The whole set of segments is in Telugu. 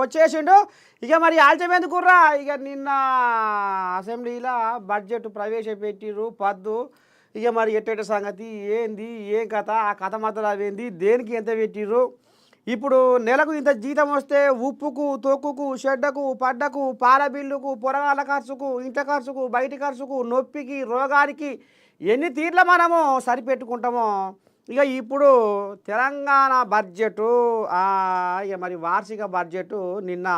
వచ్చేసిండు. ఇక మరి ఆల్చమెందుకుర్రా ఇక నిన్న అసెంబ్లీలో బడ్జెట్ ప్రవేశపెట్టిర్రు పద్దు. ఇక మరి ఎట్టేట సంగతి ఏంది ఏం కథ ఆ కథ మాత్రం అవేంది దేనికి ఎంత పెట్టిర్రు. ఇప్పుడు నెలకు ఇంత జీతం వస్తే ఉప్పుకు తొక్కుకు షెడ్డకు పడ్డకు పాల బిల్లుకు పొరగాల ఖర్చుకు ఇంటి ఖర్చుకు బయటి ఖర్చుకు నొప్పికి రోగానికి ఎన్ని తీర్ల మనము సరిపెట్టుకుంటామో. ఇక ఇప్పుడు తెలంగాణ బడ్జెటు ఇక మరి వార్షిక బడ్జెటు నిన్న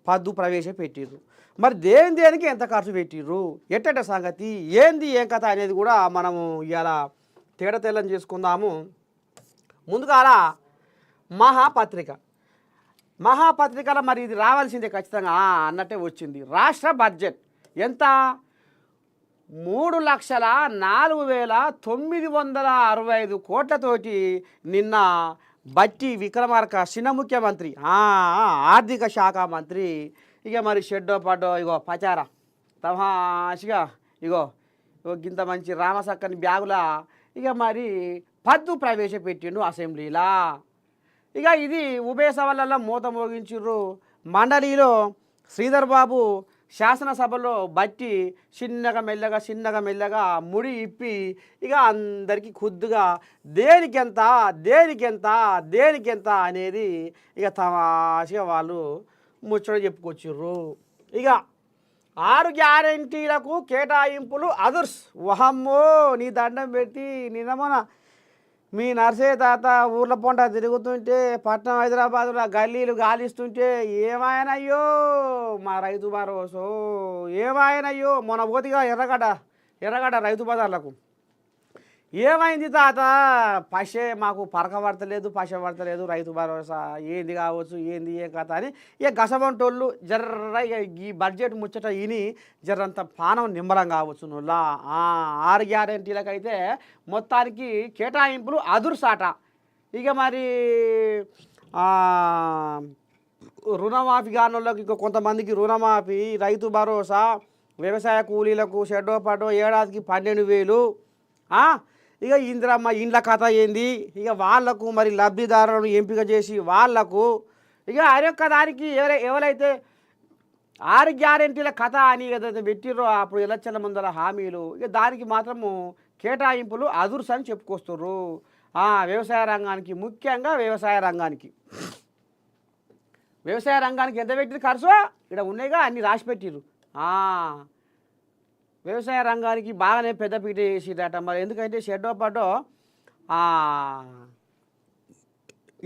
పద్దు ప్రవేశపెట్టిర్రు. మరి దేనికి ఎంత ఖర్చు పెట్టిర్రు ఎట్టట సంగతి ఏంది ఏం కథ అనేది కూడా మనము ఇలా తేడతెల్లం చేసుకుందాము. ముందుగాల మహాపత్రికలో మరి ఇది రావాల్సిందే ఖచ్చితంగా అన్నట్టే వచ్చింది. రాష్ట్ర బడ్జెట్ ఎంత 3,04,965 కోట్లతోటి నిన్న బట్టి విక్రమార్క చిన్న ముఖ్యమంత్రి ఆర్థిక శాఖ మంత్రి ఇక మరి షెడ్డో పడ్డో ఇగో పచారా తమాషగా ఇగో గింత మంచి రామసక్కని బ్యాగులా ఇక మరి పద్దు ప్రవేశపెట్టిండు అసెంబ్లీలా. ఇక ఇది ఉభయ సభలలో మూత మోగించుర్రు. మండలిలో శ్రీధర్ బాబు శాసనసభలో బట్టి చిన్నగా మెల్లగా ముడి ఇప్పి ఇక అందరికీ ఖుద్దుగా దేనికెంత అనేది ఇక తమాషగా వాళ్ళు ముచ్చట చెప్పుకొచ్చిర్రు. ఇక 6 గ్యారెంటీలకు కేటాయింపులు అదుర్స్. వహమ్మో నీ దండం పెట్టి నిన్నమన మీ నర్సయ్య తాత ఊర్ల పొంట తిరుగుతుంటే పట్నం హైదరాబాదులో గల్లీలు గాలిస్తుంటే ఏమాయనయ్యో మా రైతు భరోసో ఏమాయనయ్యో మొన్న పోతిగా ఎర్రగడ్డ రైతు బజార్లకు ఏమైంది తాత మాకు పడతలేదు రైతు భరోసా ఏంది కావచ్చు ఏంది ఏ కథ అని ఇక గసబంటోళ్ళు జర్ర ఈ బడ్జెట్ ముచ్చట ఇని జర్రంత పానం నిమ్మలం కావచ్చు నువ్వులా 6 గ్యారెంటీలకైతే మొత్తానికి కేటాయింపులు అదుర్సాట. ఇక మరి రుణమాఫీ కానోళ్ళకి ఇంకో కొంతమందికి రుణమాఫీ రైతు భరోసా వ్యవసాయ కూలీలకు షెడ్డో పడ్డో ఏడాదికి 12,000. ఇక ఇందిరమ్మ ఇండ్ల కథ ఏంది ఇక వాళ్లకు మరి లబ్ధిదారులను ఎంపిక చేసి వాళ్లకు ఇక అరొక్క దానికి ఎవరైతే 6 గ్యారెంటీల కథ అని ఏదైతే పెట్టిర్రో అప్పుడు ఎలక్షన్ల ముందర హామీలు ఇక దానికి మాత్రము కేటాయింపులు అదుర్స్ అని చెప్పుకొస్తుర్రు. వ్యవసాయ రంగానికి ముఖ్యంగా వ్యవసాయ రంగానికి ఎంత పెట్టింది ఖర్చు ఇక్కడ ఉన్నాయిగా అన్ని రాసి పెట్టిర్రు. వ్యవసాయ రంగానికి బాగానే పెద్దపీట వేసిరట. మరి ఎందుకంటే షెడ్డో పడ్డో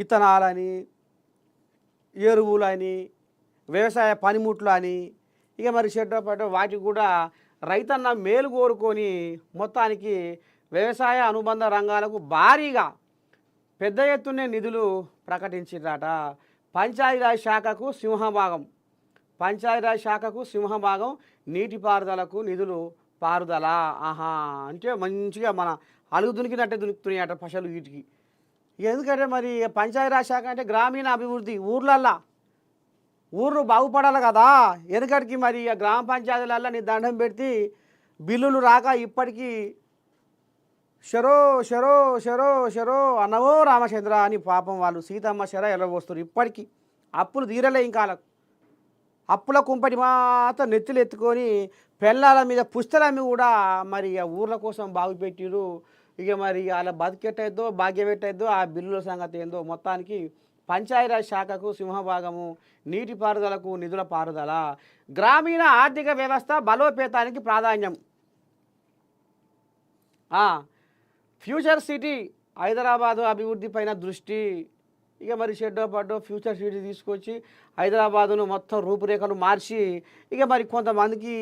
ఇత్తనాలని ఎరువులని వ్యవసాయ పనిముట్లు అని ఇక మరి షెడ్డో పడ్డో వాటికి కూడా రైతన్న మేలు కోరుకొని మొత్తానికి వ్యవసాయ అనుబంధ రంగాలకు భారీగా పెద్ద ఎత్తునే నిధులు ప్రకటించిరట. పంచాయతీరాజ్ శాఖకు సింహభాగం నీటిపారుదలకు నిధులు పారుదల అంటే మంచిగా మన అలుగు దునికినట్టే దునుకుతున్నాయట పశలు వీటికి. ఎందుకంటే మరి పంచాయతీరాజ్ శాఖ అంటే గ్రామీణ అభివృద్ధి ఊర్లు బాగుపడాలి కదా. ఎందుకటికి మరి గ్రామ పంచాయతీలల్లో నీ దండం పెడితే బిల్లులు రాక ఇప్పటికీ షరో అన్నవో రామచంద్ర అని పాపం వాళ్ళు సీతమ్మ శర ఎలవస్తారు. ఇప్పటికీ అప్పులు తీరలే ఇంకా అప్పుల కుంపటి మాత్రం నెత్తులు ఎత్తుకొని పెళ్ళాల మీద పుస్తలమ్మి కూడా మరి ఊర్ల కోసం బాగుపెట్టిరు. ఇక మరి అలా బతికెట్టయిద్దో భాగ్యం పెట్టయిద్దో ఆ బిల్లుల సంగతి ఏందో. మొత్తానికి పంచాయతీరాజ్ శాఖకు సింహభాగము నీటిపారుదలకు నిధుల పారుదల గ్రామీణ ఆర్థిక వ్యవస్థ బలోపేతానికి ప్రాధాన్యం. ఫ్యూచర్ సిటీ హైదరాబాదు అభివృద్ధి పైన దృష్టి. ఇక మరి షెడ్డో పడ్డో ఫ్యూచర్ సిటీ తీసుకొచ్చి హైదరాబాదును మొత్తం రూపురేఖలు మార్చి ఇక మరి కొంతమందికి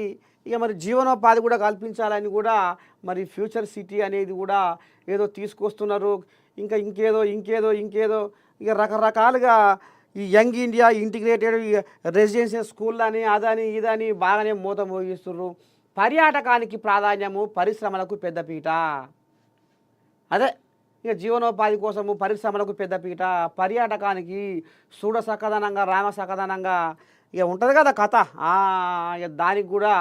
ఇక మరి జీవనోపాధి కూడా కల్పించాలని కూడా మరి ఫ్యూచర్ సిటీ అనేది కూడా ఏదో తీసుకొస్తున్నారు. ఇంకా ఇంకేదో ఇక రకరకాలుగా ఈ young India integrated residential school అని అదని ఇదని బాగానే మూత మోగిస్తున్నారు. పర్యాటకానికి ప్రాధాన్యము పరిశ్రమలకు పెద్దపీట. అదే ఇక జీవనోపాధి కోసము పరిశ్రమలకు పెద్దపీట పర్యాటకానికి చూడ సకదనంగా రామ సకదనంగా ఇక ఉంటుంది కదా కథ. ఇక దానికి కూడా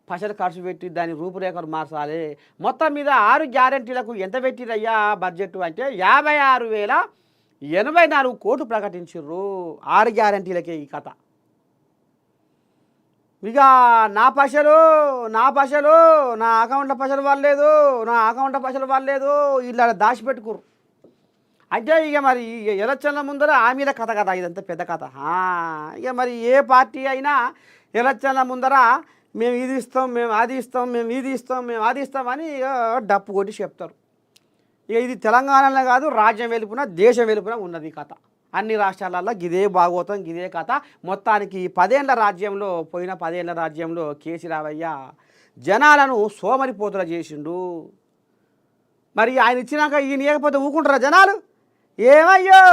పైసలు ఖర్చు పెట్టి దాని రూపురేఖలు మార్చాలి. మొత్తం మీద 6 గ్యారెంటీలకు ఎంత పెట్టిరయ్యా బడ్జెట్ అంటే 56,084 కోట్లు ప్రకటించారు. 6 గ్యారెంటీలకే ఈ కథ. ఇక నా పైసలు నా పైసలు నా అకౌంట్లో పైసలు పడలేదు, నా అకౌంట్లో పైసలు పడలేదు, ఇలా దాచిపెట్టుకురు. అంటే ఇక మరి ఎలక్షన్ల ముందర ఆ మీద కథ కదా, ఇదంతా పెద్ద కథ. ఇక మరి ఏ పార్టీ అయినా ఎలక్షన్ల ముందర మేము ఇది ఇస్తాం, మేము అది ఇస్తాం, మేము ఇది ఇస్తాం, మేము అది ఇస్తామని ఇక డప్పు కొట్టి చెప్తారు. ఇక ఇది తెలంగాణలో కాదు, రాజ్యం వెలుపున దేశం వెలుపున ఉన్నది కథ. అన్ని రాష్ట్రాలలో గిదే భాగవతం, గిదే కథ. మొత్తానికి 10 ఏళ్ల రాజ్యంలో, పోయిన 10 ఏళ్ల రాజ్యంలో కేసీరావయ్య జనాలను సోమరిపోతుల చేసిండు. మరి ఆయన ఇచ్చినాక ఈయన ఇవ్వకపోతే ఊకుంటారా జనాలు? ఏమయ్యో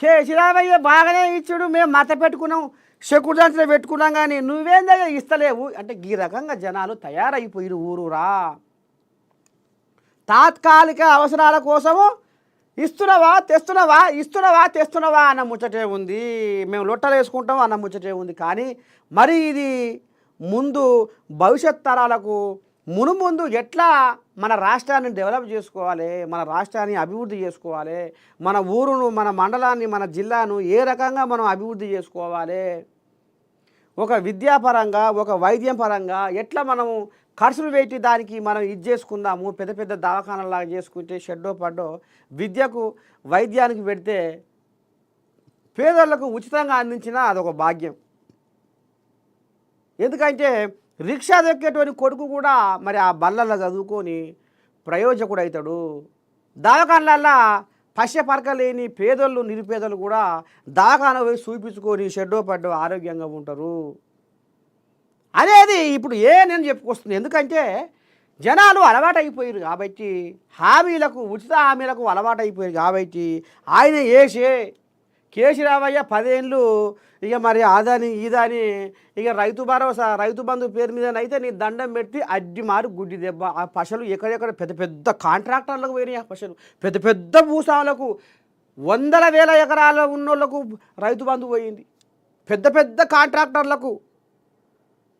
కేసీరావయ్య బాగానే ఇచ్చుడు, మేము మత పెట్టుకున్నాం, సెక్యూరిటీ పెట్టుకున్నాం, కానీ నువ్వేందయ్యా ఇస్తలేవు అంటే ఈ రకంగా జనాలు తయారైపోయిన ఊరురా. తాత్కాలిక అవసరాల కోసము ఇస్తున్నావా తెస్తున్నావా అన్న ముచ్చటే ఉంది, మేము లొట్టలు వేసుకుంటాం అన్న ముచ్చటే ఉంది. కానీ మరి ఇది ముందు భవిష్యత్ తరాలకు మునుముందు ఎట్లా మన రాష్ట్రాన్ని డెవలప్ చేసుకోవాలి, మన రాష్ట్రాన్ని అభివృద్ధి చేసుకోవాలి, మన ఊరును, మన మండలాన్ని, మన జిల్లాను ఏ రకంగా మనం అభివృద్ధి చేసుకోవాలి, ఒక విద్యాపరంగా, ఒక వైద్యం పరంగా ఎట్లా మనము ఖర్చులు పెట్టి దానికి మనం ఇది చేసుకుందాము. పెద్ద పెద్ద దవాఖానలాగా చేసుకుంటే షెడ్డో పడ్డో విద్యకు వైద్యానికి పెడితే పేదలకు ఉచితంగా అందించిన అదొక భాగ్యం. ఎందుకంటే రిక్షా దొక్కేటువంటి కొడుకు కూడా మరి ఆ బళ్ళల్లో చదువుకొని ప్రయోజకుడు అవుతాడు. దవాఖానలల్లో పశ్చపరకలేని పేదోళ్ళు, నిరుపేదలు కూడా దవాఖాన పోయి చూపించుకొని షెడ్డో పడ్డో ఆరోగ్యంగా ఉంటారు అనేది ఇప్పుడు నేను చెప్పుకొస్తుంది. ఎందుకంటే జనాలు అలవాటు అయిపోయారు కాబట్టి, హామీలకు, ఉచిత హామీలకు అలవాటు అయిపోయారు కాబట్టి ఆయన వేసే కేసీరావయ్య 10 ఏళ్ళు ఇక మరి ఆదాని ఈదాని ఇక రైతు భరోసా, రైతు బంధు పేరు మీదనైతే నీ దండం పెట్టి అడ్డి మారు గుడ్డి దెబ్బ. ఆ పశలు ఎక్కడెక్కడ పెద్ద పెద్ద కాంట్రాక్టర్లకు పోయినాయి. ఆ పశలు పెద్ద పెద్ద భూస్వాములకు, 100,000 ఎకరాల ఉన్నోళ్లకు రైతు బంధు పోయింది. పెద్ద పెద్ద కాంట్రాక్టర్లకు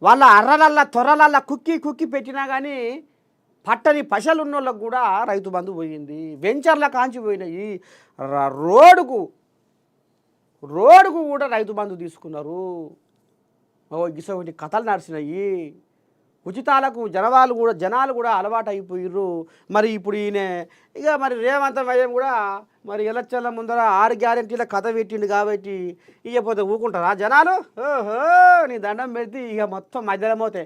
వాళ్ళ అర్రలల్లా త్వరలల్లా కుక్కి పెట్టినా కానీ పట్టని పశలు ఉన్నోళ్ళకు కూడా రైతు బంధు పోయింది. వెంచర్ల కాంచి పోయినాయి. రోడ్డుకు కూడా రైతు బంధు తీసుకున్నారు. ఇటువంటి కథలు నడిచినాయి. ఉచితాలకు జనాలు కూడా అలవాటు అయిపోయిర్రు. మరి ఇప్పుడు ఈయన ఇక మరి రేవంత్ వైఎం కూడా మరి ఎలక్షన్ల ముందర 6 గ్యారెంటీల కథ పెట్టిండు కాబట్టి ఇకపోతే ఊకుంటారా జనాలు? ఓహో నీ దండం పెడితే ఇక మొత్తం మధ్యలో పోతే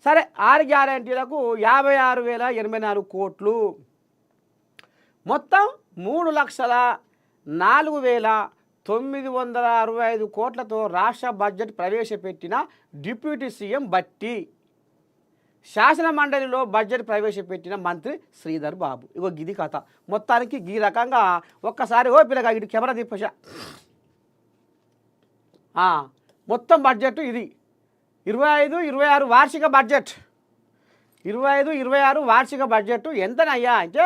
సరే. 6 గ్యారెంటీలకు 56,084 కోట్లు, మొత్తం 3,04,965 కోట్లతో రాష్ట్ర బడ్జెట్ ప్రవేశపెట్టిన డిప్యూటీ సీఎం బట్టి, శాసన మండలిలో బడ్జెట్ ప్రవేశపెట్టిన మంత్రి శ్రీధర్ బాబు. ఇగో గిది కథ. మొత్తానికి ఈ రకంగా ఒక్కసారి పిల్లగా ఇటు కెమెరా తిప్పశా. మొత్తం బడ్జెట్ ఇది 25-26 వార్షిక బడ్జెట్. 25-26 వార్షిక బడ్జెట్ ఎంతనయ్యా అంటే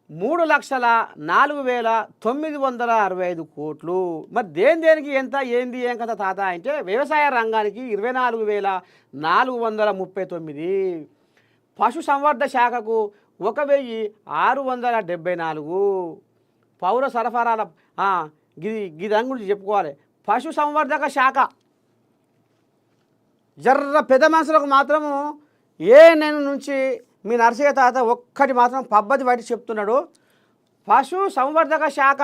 3,04,965 కోట్లు. మరి దేనికి ఎంత, ఏంది ఏం కథ తాత అంటే వ్యవసాయ రంగానికి 24,439, పశు సంవర్ధ శాఖకు 1,674, పౌర సరఫరాల గిదాని గురించి చెప్పుకోవాలి. పశు సంవర్ధక శాఖ జర్ర పెద్ద మనుషులకు మాత్రము నేను నుంచి మీ నర్సయ్య తాత ఒక్కటి మాత్రం పబ్బతి బయట చెప్తున్నాడు. పశు సంవర్ధక శాఖ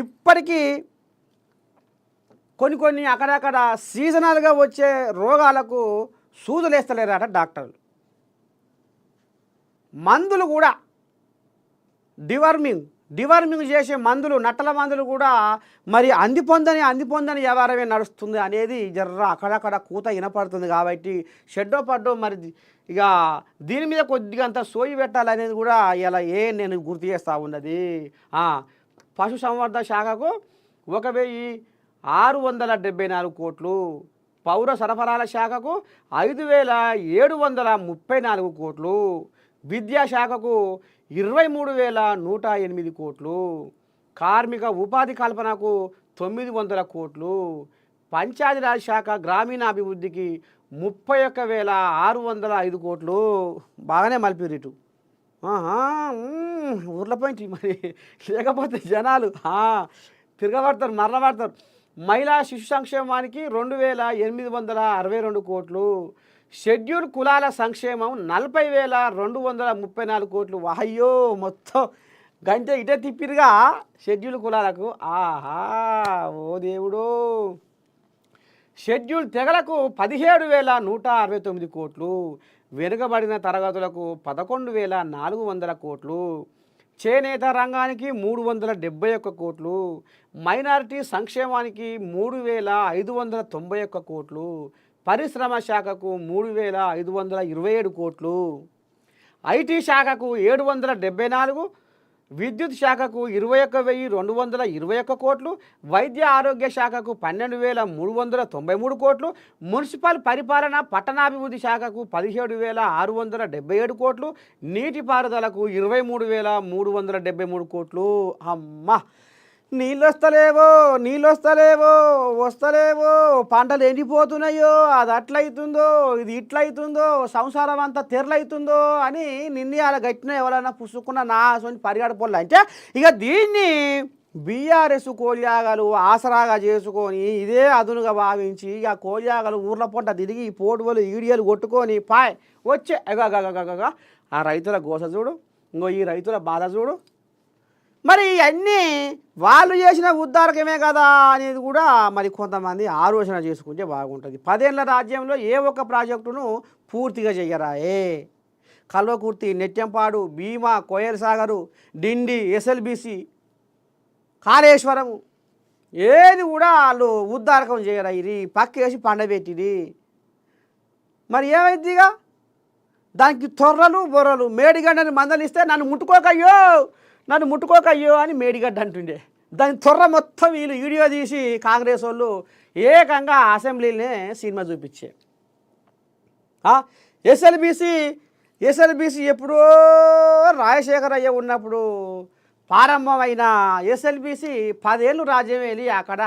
ఇప్పటికీ కొన్ని అక్కడక్కడ సీజనల్గా వచ్చే రోగాలకు సూదులు వేస్తలేరట డాక్టర్లు. మందులు కూడా డివర్మింగ్ చేసే మందులు, నట్టల మందులు కూడా మరి అందిపొందని వ్యవహారమే నడుస్తుంది అనేది జర్ర అక్కడక్కడ కూత వినపడుతుంది. కాబట్టి షెడ్డో పడ్డో మరి ఇక దీని మీద కొద్దిగా అంత సోయి పెట్టాలనేది కూడా ఇలా నేను గుర్తు చేస్తూ ఉన్నది. పశు సంవర్ధక శాఖకు 1,674 కోట్లు, పౌర సరఫరాల శాఖకు 5,734 కోట్లు, విద్యాశాఖకు 23,108 కోట్లు, కార్మిక ఉపాధి కల్పనకు 900 కోట్లు, పంచాయతీరాజ్ శాఖ గ్రామీణాభివృద్ధికి 31,605 కోట్లు. బాగానే మలిపిరిటు ఊర్ల పోయింటి మరి, లేకపోతే జనాలు తిరగబడతారు, మరలబడతారు. మహిళా శిశు సంక్షేమానికి 2,862 కోట్లు. షెడ్యూల్ కులాల సంక్షేమం 40,234 కోట్లు. అయ్యో మొత్తం గంటే ఇటే తిప్పిరుగా షెడ్యూల్ కులాలకు. ఆహా ఓ దేవుడో. షెడ్యూల్ తెగలకు 17,169 కోట్లు. వెనుకబడిన తరగతులకు 11,400 కోట్లు. చేనేత రంగానికి 371 కోట్లు. మైనారిటీ సంక్షేమానికి 3,591 కోట్లు. పరిశ్రమ శాఖకు 3,527 కోట్లు. ఐటీ శాఖకు 774, విద్యుత్ శాఖకు 21,221 కోట్లు. వైద్య ఆరోగ్య శాఖకు 12,393 కోట్లు. మున్సిపల్ పరిపాలన పట్టణాభివృద్ధి శాఖకు 17,677 కోట్లు. నీటిపారుదలకు 23,373 కోట్లు. అమ్మ నీళ్ళు వస్తలేవో వస్తలేవో, పంటలు ఎండిపోతున్నాయో, అది అట్లయితుందో ఇది ఇట్లయితుందో, సంసారం అంతా తెరలవుతుందో అని నిర్ణయాలు గట్టిన ఎవరైనా పుసుకున్న నా సొంత పరిగడపోలే. అంటే ఇక దీన్ని బీఆర్ఎస్ కోలియాగలు ఆసరాగా చేసుకొని ఇదే అదునుగా భావించి ఇక కోలియాగలు ఊర్ల పొంట తిరిగి పోటువలు ఈడియలు కొట్టుకొని పాయ్ వచ్చే ఎగగగగగ ఆ రైతుల గోస చూడు, ఇంకో ఈ రైతుల బాధ చూడు. మరి ఇవన్నీ వాళ్ళు చేసిన ఉద్ధారకమే కదా అనేది కూడా మరి కొంతమంది ఆలోచన చేసుకుంటే బాగుంటుంది. 10 ఏళ్ల రాజ్యంలో ఏ ఒక్క ప్రాజెక్టును పూర్తిగా చెయ్యరాయే. కల్వకుర్తి, నెట్టెంపాడు, భీమా, కోయల్ సాగరు, డిండి, ఎస్ఎల్బిసి, కాళేశ్వరము ఏది కూడా వాళ్ళు ఉద్ధారకం చేయరా. ఇది పక్కేసి పండబెట్టిది. మరి ఏమైందిగా దానికి తొర్రలు బొర్రలు. మేడిగడ్డని మందలిస్తే నన్ను ముట్టుకోకయ్యో అని మేడిగడ్డ అంటుండే. దాని తొర్ర మొత్తం వీళ్ళు వీడియో తీసి కాంగ్రెస్ వాళ్ళు ఏకంగా అసెంబ్లీనే సినిమా చూపించే. ఎస్ఎల్బిసి ఎప్పుడో రాజశేఖరయ్య ఉన్నప్పుడు ప్రారంభమైన ఎస్ఎల్బిసి 10 ఏళ్ళు రాజ్యం వెళ్ళి అక్కడ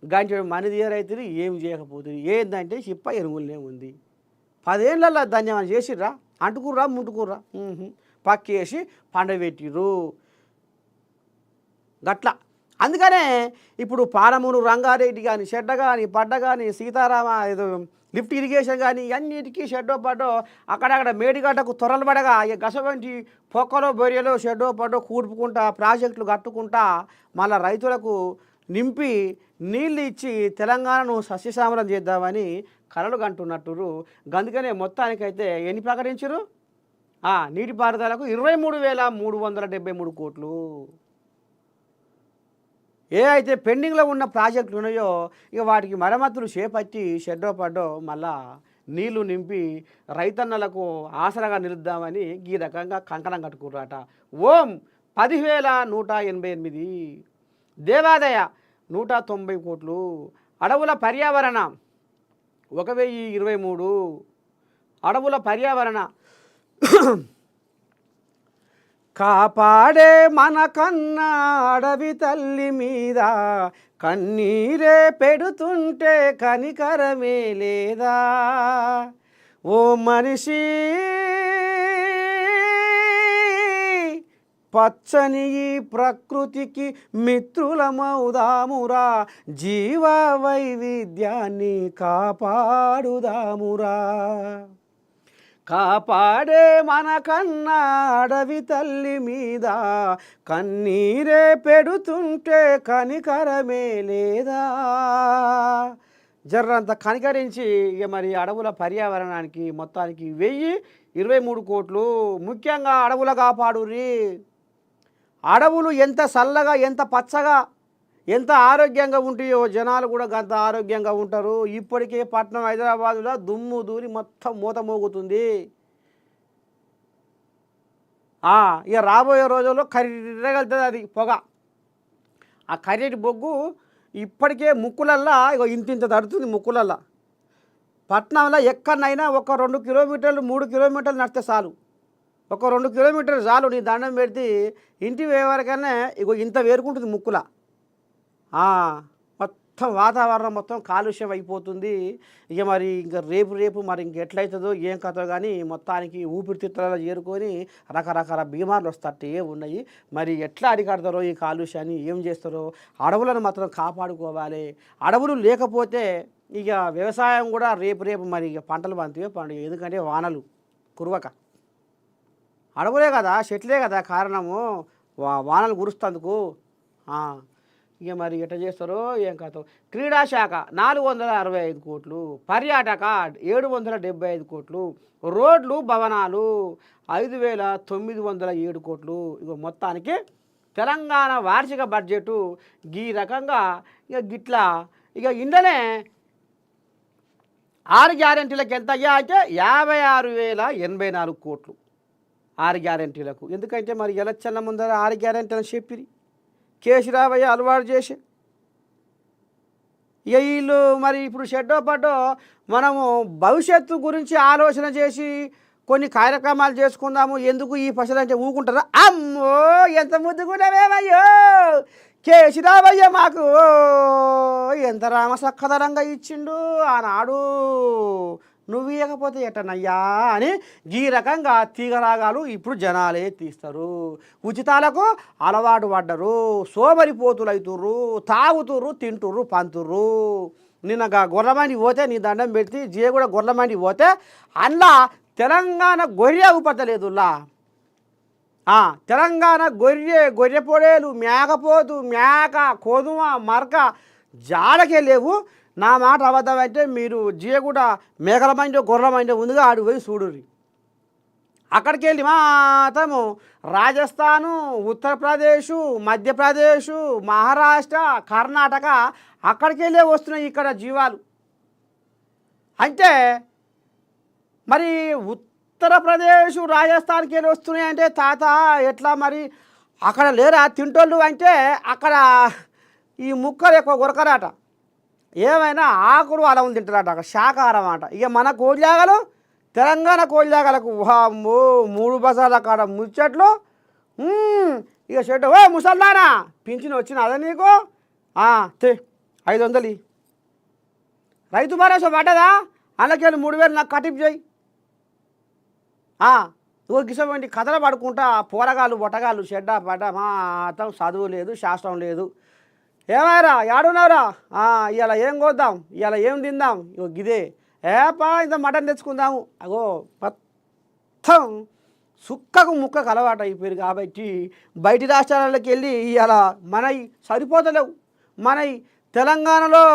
గంటెడు మని తీయరైతులు ఏం చేయకపోతుంది. ఏంటంటే చిప్ప ఎరువులనే ఉంది. 10 ఏళ్ళల్లో దాన్ని ఏమైనా చేసిర్రా? అంటుకుర్రా ముట్టుకుర్రా? పక్కేసి పండబెట్టిర్రు గట్ల. అందుకనే ఇప్పుడు పాలమూరు రంగారెడ్డి కానీ, షెడ్డ కానీ, పడ్డ కానీ, సీతారామ ఏదో లిఫ్ట్ ఇరిగేషన్ కానీ అన్నిటికీ షెడ్డో పడ్డో అక్కడక్కడ మేడిగడ్డకు తొరలు పడగా గసవంటి పొక్కలో బొరియలో షెడ్డో పడ్డో కూడుపుకుంటా ప్రాజెక్టులు కట్టుకుంటా మళ్ళీ రైతులకు నింపి నీళ్ళు ఇచ్చి తెలంగాణను సస్యశ్యామలం చేద్దామని కలలు కంటున్నట్టురు. అందుకనే మొత్తానికైతే ఎన్ని ప్రకటించరు? నీటిపారుదలకు 23,373 కోట్లు. ఏ అయితే పెండింగ్లో ఉన్న ప్రాజెక్టులు ఉన్నాయో ఇక వాటికి మరమ్మతులు చేపట్టి షెడ్డో పడ్డో మళ్ళా నీళ్లు నింపి రైతన్నలకు ఆసరాగా నిలుద్దామని ఈ రకంగా కంకణం కట్టుకుర్రాట. ఓం 10,188. దేవాదాయ 190 కోట్లు. అడవుల పర్యావరణ 1,023. అడవుల పర్యావరణ కాపాడే మన కన్నా అడవి తల్లి మీద కన్నీరే పెడుతుంటే కనికరమే లేదా? ఓ మనిషి పచ్చని ఈ ప్రకృతికి మిత్రులమవుదామురా, జీవ వైవిధ్యాన్ని కాపాడుదామురా. కాపాడే మన కన్నా అడవి తల్లి మీద కన్నీరే పెడుతుంటే కనికరమే లేదా? జర్రంత కనికరించి ఇక మరి అడవుల పర్యావరణానికి మొత్తానికి 1,023 కోట్లు. ముఖ్యంగా అడవుల కాపాడురి. అడవులు ఎంత చల్లగా, ఎంత పచ్చగా, ఎంత ఆరోగ్యంగా ఉంటాయో జనాలు కూడా అంత ఆరోగ్యంగా ఉంటారు. ఇప్పటికే పట్నం హైదరాబాదులో దుమ్ము దూరి మొత్తం మూత మోగుతుంది. ఇక రాబోయే రోజుల్లో కర్రెగలుతుంది అది పొగ. ఆ కర్రెటి బొగ్గు ఇప్పటికే ముక్కులల్లా ఇక ఇంత తడుతుంది ముక్కులల్లా. పట్నంలో ఎక్కడనైనా ఒక 2 కిలోమీటర్లు 3 కిలోమీటర్లు నడిస్తే చాలు. ఒక 2 కిలోమీటర్లు చాలు నీ దండం పెడితే ఇంటి వేవరకన్నా ఇగో ఇంత వేరుకుంటుంది ముక్కుల. మొత్తం వాతావరణం మొత్తం కాలుష్యం అయిపోతుంది. ఇక మరి ఇంకా రేపు మరి ఇంకెట్లయితుందో ఏం కథో కానీ మొత్తానికి ఊపిరితిత్తులలో చేరుకొని రకరకాల బీమార్లు వస్తట్టే ఉన్నాయి. మరి ఎట్లా అరికడతారో ఈ కాలుష్యాన్ని, ఏం చేస్తారో? అడవులను మాత్రం కాపాడుకోవాలి. అడవులు లేకపోతే ఇక వ్యవసాయం కూడా రేపు మరి ఇక పంటలు పండుగ, ఎందుకంటే వానలు కురవక. అడవులే కదా, చెట్లే కదా కారణము వానలు కురుస్తందుకు. ఇక మరి ఎట్లా చేస్తారో ఏం కథ. క్రీడాశాఖ 465 కోట్లు, పర్యాటక 775 కోట్లు, రోడ్లు భవనాలు 5,907 కోట్లు. ఇక మొత్తానికి తెలంగాణ వార్షిక బడ్జెటు ఈ రకంగా ఇక గిట్లా. ఇక ఇండనే 6 గ్యారెంటీలకు ఎంత అయ్యా అంటే 56,084 కోట్లు. 6 గ్యారెంటీలకు. ఎందుకంటే మరి ఎలక్షన్ల ముందర 6 గ్యారెంటీలు చెప్పిరి కేసీరావయ్య అలవాటు చేసి. ఇక వీళ్ళు మరి ఇప్పుడు షెడ్డో పడ్డో మనము భవిష్యత్తు గురించి ఆలోచన చేసి కొన్ని కార్యక్రమాలు చేసుకుందాము, ఎందుకు ఈ పసలంటే ఊకుంటారా? అమ్మో ఎంత ముద్దుకున్నామేమయ్యో కేసీరావయ్య మాకు ఎంత రామసక్కదరంగా ఇచ్చిండు ఆనాడు, నువ్వు ఇవ్వకపోతే ఎట్టనయ్యా అని ఈ రకంగా తీగరాగాలు ఇప్పుడు జనాలే తీస్తారు. ఉచితాలకు అలవాటు పడ్డరు, సోమరిపోతులు అవుతుర్రు, తాగుతుర్రు, తింటుర్రు, పంతుర్రు. నిన్నగా గొర్రెమండి పోతే నీ దండం పెడితే జియ కూడా గొర్రెమండి పోతే అందులో తెలంగాణ గొర్రె ఊపతలేదులా. తెలంగాణ గొర్రె పొడేలు, మేకపోతు, మేక, కోదుమ, మరక జాడకే లేవు. నా మాట అబద్ధం అయితే మీరు జియగూడ మేకల మండి గొర్రెల మండి ఉందిగా ఆడు పోయి చూడుర్రి. అక్కడికి వెళ్ళి మాత్రము రాజస్థాను, ఉత్తరప్రదేశ్, మధ్యప్రదేశ్, మహారాష్ట్ర, కర్ణాటక అక్కడికి వెళ్ళే వస్తున్నాయి ఇక్కడ జీవాలు. అంటే మరి ఉత్తరప్రదేశ్, రాజస్థాన్కి వెళ్ళి వస్తున్నాయి అంటే తాత ఎట్లా మరి అక్కడ లేరా తింటోళ్ళు? అంటే అక్కడ ఈ ముక్కలు ఎక్కువ కొరకరాట, ఏమైనా ఆకులు అలములు తింటారట, అక్కడ శాకాహారం అట. ఇక మన కోడిలాగలు తెలంగాణ కోడిలాగలకు 3 బజార్ల కాడ ముచ్చట్లు. ఇక చెట్టు ఓ ముసల్దానా పింఛన్ వచ్చిన అదే నీకు 500 రైతు భరోసా పడ్డదా? అందులోకెళ్ళి 3,000 నాకు కటిప్ చేయి. గిసవంటి కథలు పడుకుంటా పోరగాళ్ళు బొట్టగాళ్ళు చెడ్డ పడ్డ మాత్రం చదువు లేదు, శాస్త్రం లేదు. ఏమారా ఏడున్నారా? ఇవాళ ఏం కోద్దాం, ఇవాళ ఏం తిందాం? ఇగో గిదే ఇంత మటన్ తెచ్చుకుందాము. అగో మొత్తం సుక్కకు ముక్కకు అలవాటు అయిపోయారు. కాబట్టి బయటి రాష్ట్రాలకు వెళ్ళి ఇవాళ మనవి సరిపోతలేవు. మనవి తెలంగాణలో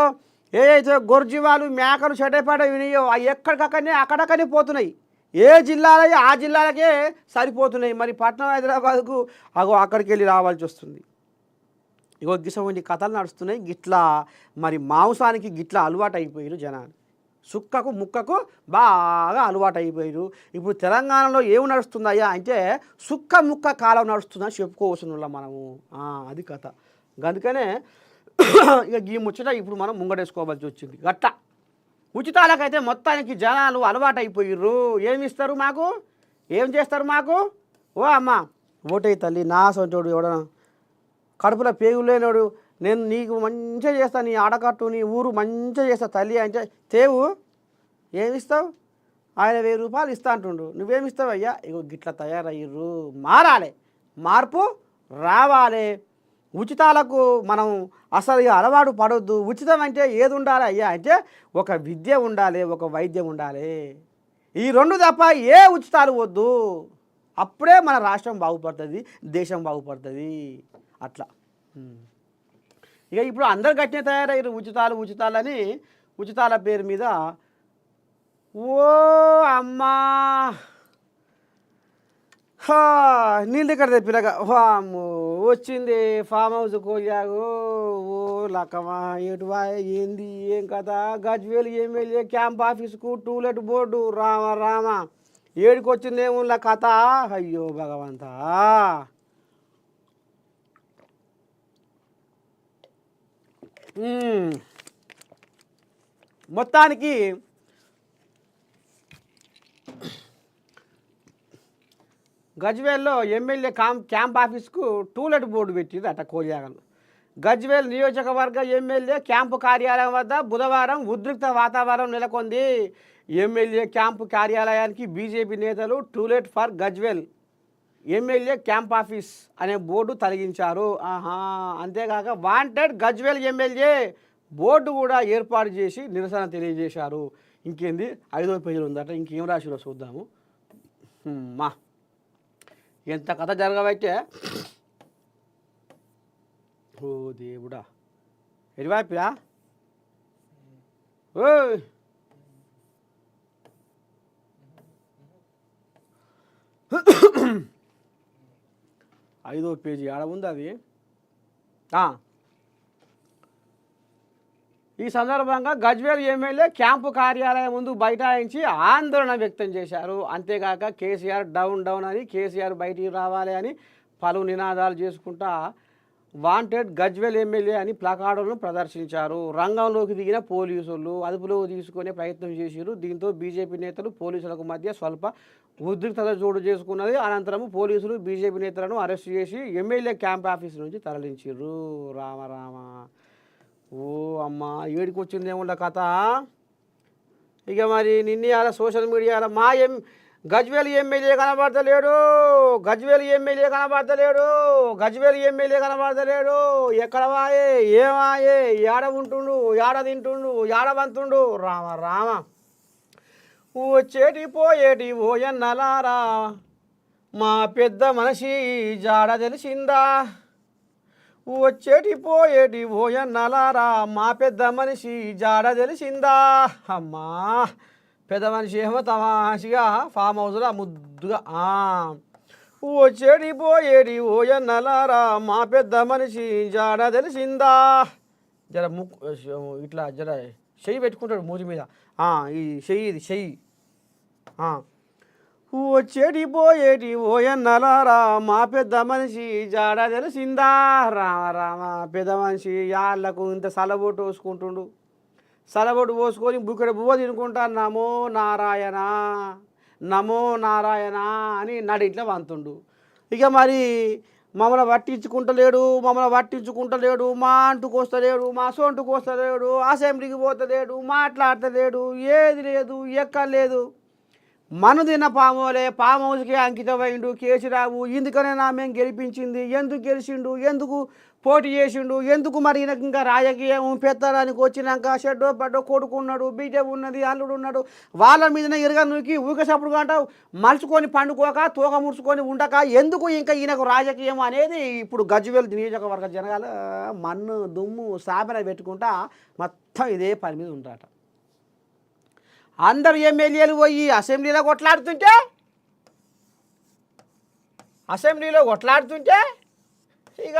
ఏదైతే గొర్రెజీవాలు, మేకలు, చెడ్డపాట వినియో అవి ఎక్కడికక్కడనే అక్కడక్కడనే పోతున్నాయి. ఏ జిల్లాలో ఆ జిల్లాలకే సరిపోతున్నాయి. మరి పట్నం హైదరాబాద్కు అక్కడికి వెళ్ళి రావాల్సి వస్తుంది. ఇగో గిసవంటి కథలు నడుస్తున్నాయి. గిట్లా మరి మాంసానికి గిట్లా అలవాటు అయిపోయారు జనాలు, సుక్కకు ముక్కకు బాగా అలవాటు అయిపోయారు. ఇప్పుడు తెలంగాణలో ఏమి నడుస్తుందయ్యా అంటే సుక్క ముక్క కాలం నడుస్తుందని చెప్పుకోవచ్చునులా మనము. అది కథ. అందుకనే ఇక ఈ ముచ్చట ఇప్పుడు మనం ముంగడేసుకోవాల్సి వచ్చింది. గట్ట ఉచితాలకైతే మొత్తానికి జనాలు అలవాటు అయిపోయిర్రు. ఏమి ఇస్తారు మాకు, ఏం చేస్తారు మాకు? ఓ అమ్మ ఓటై తల్లి, నా సొంతోడు ఎవడన్నా కడుపులో పేగులు లేనోడు, నేను నీకు మంచిగా చేస్తాను, నీ ఆడకట్టు నీ ఊరు మంచిగా చేస్తా తల్లి అంటే తేవు. ఏమిస్తావు? ఆయన 1000 రూపాయలు ఇస్తా అంటుండు, నువ్వేమిస్తావు అయ్యా? ఇగో గిట్లా తయారయ్యారు. మారాలి, మార్పు రావాలి. ఉచితాలకు మనం అసలు అలవాటు పడొద్దు. ఉచితం అంటే ఏది ఉండాలి అయ్యా అంటే ఒక విద్య ఉండాలి, ఒక వైద్యం ఉండాలి. ఈ 2 తప్ప ఏ ఉచితాలు వద్దు. అప్పుడే మన రాష్ట్రం బాగుపడుతుంది, దేశం బాగుపడుతుంది. అట్లా ఇక ఇప్పుడు అందరు గట్టినే తయారయ్యారు. ఉచితాలని ఉచితాల పేరు మీద. ఓ అమ్మా నీళ్ళు ఇక్కడ తెప్పినగా వచ్చింది ఫామ్ హౌస్ కోయాగు. ఓ లక్కమా ఎటువా ఏంది ఏం కథ? గజ్వేలు ఎమ్మెల్యే క్యాంప్ ఆఫీసుకు టూలెట్ బోర్డు రామ ఏడుకొచ్చిందేములా కథ? అయ్యో భగవంతా. మొత్తానికి గజ్వేల్లో ఎమ్మెల్యే క్యాంప్ ఆఫీస్కు టూలెట్ బోర్డు పెట్టింది అట కోరియాగలు. గజ్వేల్ నియోజకవర్గ ఎమ్మెల్యే క్యాంపు కార్యాలయం వద్ద బుధవారం ఉద్రిక్త వాతావరణం నెలకొంది. ఎమ్మెల్యే క్యాంపు కార్యాలయానికి బీజేపీ నేతలు to let for Gajwel MLA camp office అనే బోర్డు తొలగించారు. అంతేకాక వాంటెడ్ గజ్వేల్ ఎమ్మెల్యే బోర్డు కూడా ఏర్పాటు చేసి నిరసన తెలియజేశారు. ఇంకేంది 5వ పేజీలో ఉందట, ఇంకేం రాసిలో చూద్దాము. మా ఎంత కథ జరగబట్టే, ఓ దేవుడా, ఎరివాపిరా ఓ 5వ పేజీ ఆడ ఉంది అది. ఈ సందర్భంగా గజ్వేల్ ఎమ్మెల్యే క్యాంపు కార్యాలయం ముందు బైఠాయించి ఆందోళన వ్యక్తం చేశారు. అంతేకాక కేసీఆర్ డౌన్ డౌన్ అని, కేసీఆర్ బయటికి రావాలి అని పలు నినాదాలు చేసుకుంటా వాంటెడ్ గజ్వేల్ ఎమ్మెల్యే అని ప్లకార్డులను ప్రదర్శించారు. రంగంలోకి దిగిన పోలీసులు అదుపులోకి తీసుకునే ప్రయత్నం చేశారు. దీంతో బీజేపీ నేతలు పోలీసులకు మధ్య స్వల్ప ఉద్రిక్తత చోటు చేసుకున్నది. అనంతరం పోలీసులు బీజేపీ నేతలను అరెస్ట్ చేసి ఎమ్మెల్యే క్యాంప్ ఆఫీస్ నుంచి తరలించారు. రామ ఓ అమ్మ, ఏడికి వచ్చిందేముండ కథ. ఇక మరి నిన్న సోషల్ మీడియాలో గజ్వేల్ ఎమ్మెల్యే కనబడతలేడు, గజ్వేల్ ఎమ్మెల్యే కనబడతలేడు, గజ్వేల్ ఎమ్మెల్యే కనబడతలేడు, ఎక్కడ వాయే, ఏమాయే, ఏడ ఉంటుండు, ఏడ తింటుండు, ఏడ వంతుండు. రామ వచ్చేటి పోయేటి ఓయన్నలారా, మా పెద్ద మనిషి జాడ తెలిసిందా. వచ్చేటి పోయేటి ఓయన్నలారా, మా పెద్ద మనిషి జాడ తెలిసిందా. అమ్మా, పెద్ద మనిషి ఏమో తమాషిగా ఫామ్ హౌస్లో ముద్దుగా వచ్చేటి పోయేటి ఓయన్నలారా, మా పెద్ద మనిషి జాడ తెలిసిందా. జర ఇట్లా జర చెయ్యి పెట్టుకుంటాడు మూతి మీద, ఈ చెయ్యి, ఇది చెయ్యి. వచ్చేటి పోయేటి ఓయన్నలారా, మా పెద్ద మనిషి జాడ తెలిసిందా. రామ పెద్ద మనిషి యాళ్ళకు ఇంత సలబొట్టు పోసుకుంటుండు. సలబొట్టు పోసుకొని బుక్కడి బువ్వ తినుకుంటా నమో నారాయణ, నమో నారాయణ అని నడిట్లా వంతుండు. ఇక మరి మమ్మల్ని పట్టించుకుంటలేడు, మా అంటుకు వస్తలేడు, మా సొంటుకు వస్తలేడు, అసెంబ్లీకి పోతలేడు, మాట్లాడతలేడు, ఏది లేదు, ఎక్కలేదు. మనుదిన పామోలే ఫామ్ హౌస్కి అంకితమైండు కేసీరావు. ఇందుకనే మేము గెలిపించింది, ఎందుకు గెలిచిండు, ఎందుకు పోటీ చేసిండు, ఎందుకు మరి ఈయనకు ఇంకా రాజకీయం పెత్తడానికి వచ్చినాక షెడ్డో పడ్డో కొడుకున్నాడు, బిడ్డ ఉన్నది, అల్లుడు ఉన్నాడు, వాళ్ళ మీదనే ఇరగా నూకి ఊకసప్పుడు గంట మలుచుకొని పండుకోక తోక ముడుచుకొని ఉండక ఎందుకు ఇంకా ఈయనకు రాజకీయం అనేది ఇప్పుడు గజ్వేల్ నియోజకవర్గ జనగాలు మన్ను దుమ్ము సాపన పెట్టుకుంటా మొత్తం ఇదే పని మీద ఉంటారట. అందరు ఎమ్మెల్యేలు పోయి అసెంబ్లీలో కొట్లాడుతుంటే ఇక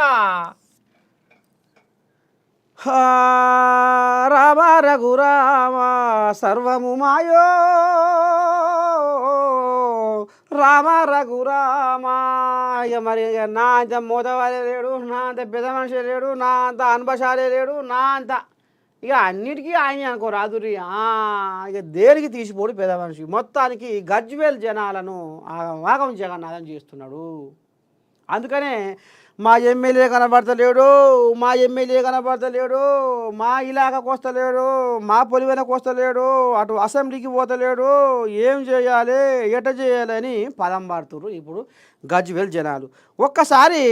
రామ రఘురామ సర్వము మాయో, రామ రఘురామ. ఇక మరి నా అంత మోతవాలే లేడు, నా అంత పెద్ద మనిషి లేడు, నా అంత అనుభశాలే లేడు, నా అంత ఇక అన్నిటికీ ఆయన అనుకో రాదురి. ఇక దేనికి తీసిపోడు పెద్ద మనిషి. మొత్తానికి గజ్వేల్ జనాలను వాగం జగన్నాథం చేస్తున్నాడు. అందుకనే మా ఎమ్మెల్యే కనబడతలేడు, మా ఇలాకాకు వస్తలేడు, మా పొలివెనకు వస్తలేడు, అటు అసెంబ్లీకి పోతలేడు, ఏం చేయాలి, ఎట చేయాలని పదం పాడుతున్నారు ఇప్పుడు గజ్వేల్ జనాలు. ఒక్కసారి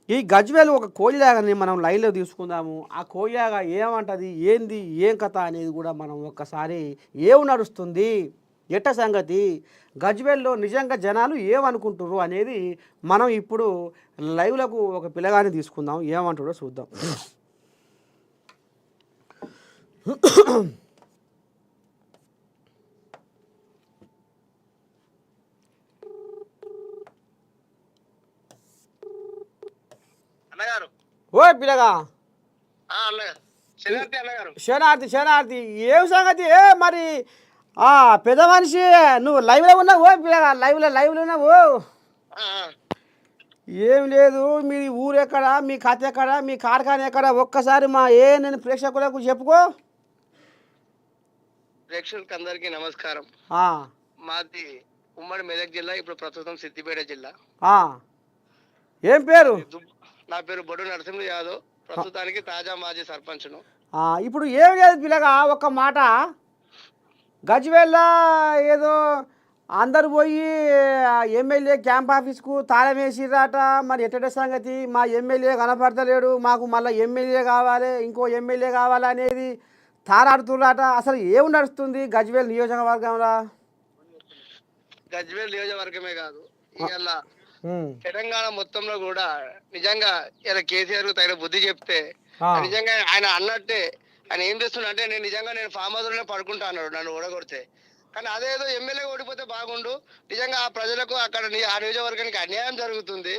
ఈ గజ్వేల్ ఒక కోయిలాగాని మనం లైన్లో తీసుకుందాము. ఆ కోయిలాగా ఏమంటుంది, ఏంది, ఏం కథ అనేది కూడా మనం ఒక్కసారి ఏం నడుస్తుంది, ఎట్ట సంగతి, గజ్వేల్లో నిజంగా జనాలు ఏమనుకుంటున్నారు అనేది మనం ఇప్పుడు లైవ్లకు ఒక పిల్లగాని తీసుకుందాం, ఏమంటాడో చూద్దాం. ఓ పిల్లగా, శనార్థి ఏం సంగతి. మరి పెద్ద మనిషి నువ్వు లైవ్లో ఉన్నావు, ఓ పిల్లగా లైవ్లో ఉన్నావు. ఏం లేదు, మీ ఊరు ఎక్కడ, మీ కథ ఎక్కడ, మీ కార్ఖానా ఎక్కడ, ఒక్కసారి మా నేను ప్రేక్షకులకు చెప్పుకో. ప్రేక్షకులకు అందరికీ నమస్కారం. మాది ఉమ్మడి మెదక్ జిల్లా, ఇప్పుడు ప్రస్తుతం సిద్దిపేట జిల్లా. ఏం పేరు? నా పేరు బొడ్డు నరసింహ యాదవ్. ప్రస్తుతానికి తాజా మాజీ సర్పంచ్ను. ఇప్పుడు ఏం లేదు పిల్లగా ఒక మాట గజ్వేల్ల ఏదో అందరు పోయి ఎమ్మెల్యే క్యాంప్ ఆఫీస్కు తాళం వేసిర్రాట. మరి ఎట్టట సంగతి, మా ఎమ్మెల్యే కనపడతలేడు, మాకు మళ్ళీ ఎమ్మెల్యే కావాలి, ఇంకో ఎమ్మెల్యే కావాలి అనేది తారాడుతుర్రాట. అసలు ఏం నడుస్తుంది గజ్వేల్ నియోజకవర్గంలో? గజ్వేల్ నియోజకవర్గమే కాదు, ఇవాళ తెలంగాణ మొత్తంలో కూడా నిజంగా ఇలా కేసీఆర్ తగిన బుద్ధి చెప్తే నిజంగా ఆయన అన్నట్టే ఆయన ఏం చేస్తున్నా అంటే నేను ఫామ్ హౌస్ లోనే పడుకుంటా అన్నాడు నన్ను ఓడగొడితే. కానీ అదేదో ఎమ్మెల్యే ఓడిపోతే బాగుండు, నిజంగా ఆ ప్రజలకు అక్కడ ఆ నియోజకవర్గానికి అన్యాయం జరుగుతుంది.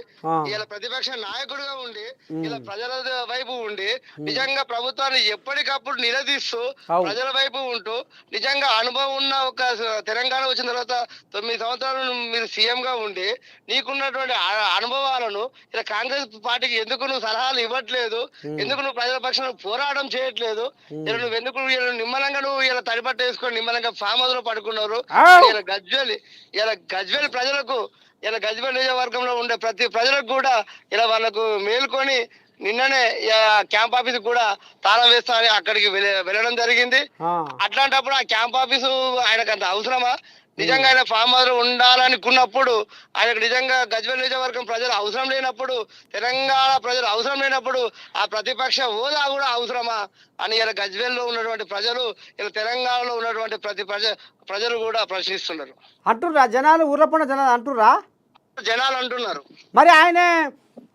ఇలా ప్రతిపక్ష నాయకుడిగా ఉండి ఇలా ప్రజల వైపు ఉండి నిజంగా ప్రభుత్వాన్ని ఎప్పటికప్పుడు నిలదీస్తూ ప్రజల వైపు ఉంటూ నిజంగా అనుభవం ఉన్న ఒక తెలంగాణ వచ్చిన తర్వాత 9 సంవత్సరాలు మీరు సీఎం గా ఉండి నీకున్నటువంటి అనుభవాలను ఇలా కాంగ్రెస్ పార్టీకి ఎందుకు నువ్వు సలహాలు ఇవ్వట్లేదు, ఎందుకు నువ్వు ప్రజల పక్షాన పోరాటం చేయట్లేదు, ఇలా నువ్వు ఎందుకు నిమ్మలంగా నువ్వు ఇలా తడిపట్టు వేసుకొని నిమ్మలంగా ఫామ్ హౌస్ లో పడుకున్నారు. ఇలా గజ్వేల్ ప్రజలకు, ఇలా గజ్వేల్ నియోజకవర్గంలో ఉండే ప్రతి ప్రజలకు కూడా ఇలా వాళ్ళకు మేల్కొని నిన్ననే క్యాంప్ ఆఫీస్ కూడా తాళం వేస్తా అని అక్కడికి వెళ్ళడం జరిగింది. అట్లాంటప్పుడు ఆ క్యాంప్ ఆఫీసు ఆయనకు అంత అవసరమా? నిజంగా ఆయన ఫామ్ హౌస్ ఉండాలనుకున్నప్పుడు ఆయనకు నిజంగా గజ్వేల్ నియోజకవర్గం ప్రజలు అవసరం లేనప్పుడు, తెలంగాణ ప్రజలు అవసరం లేనప్పుడు ఆ ప్రతిపక్ష హోదా కూడా అవసరమా అని ఇలా గజ్వేల్లో ఉన్నటువంటి ప్రజలు, ఇలా తెలంగాణలో ఉన్నటువంటి ప్రతి ప్రజలు కూడా ప్రశ్నిస్తున్నారు. అంటుర్రా జనాలు, ఊర్లపన్న జనాలు అంటుర్రా, జనాలు అంటున్నారు. మరి ఆయనే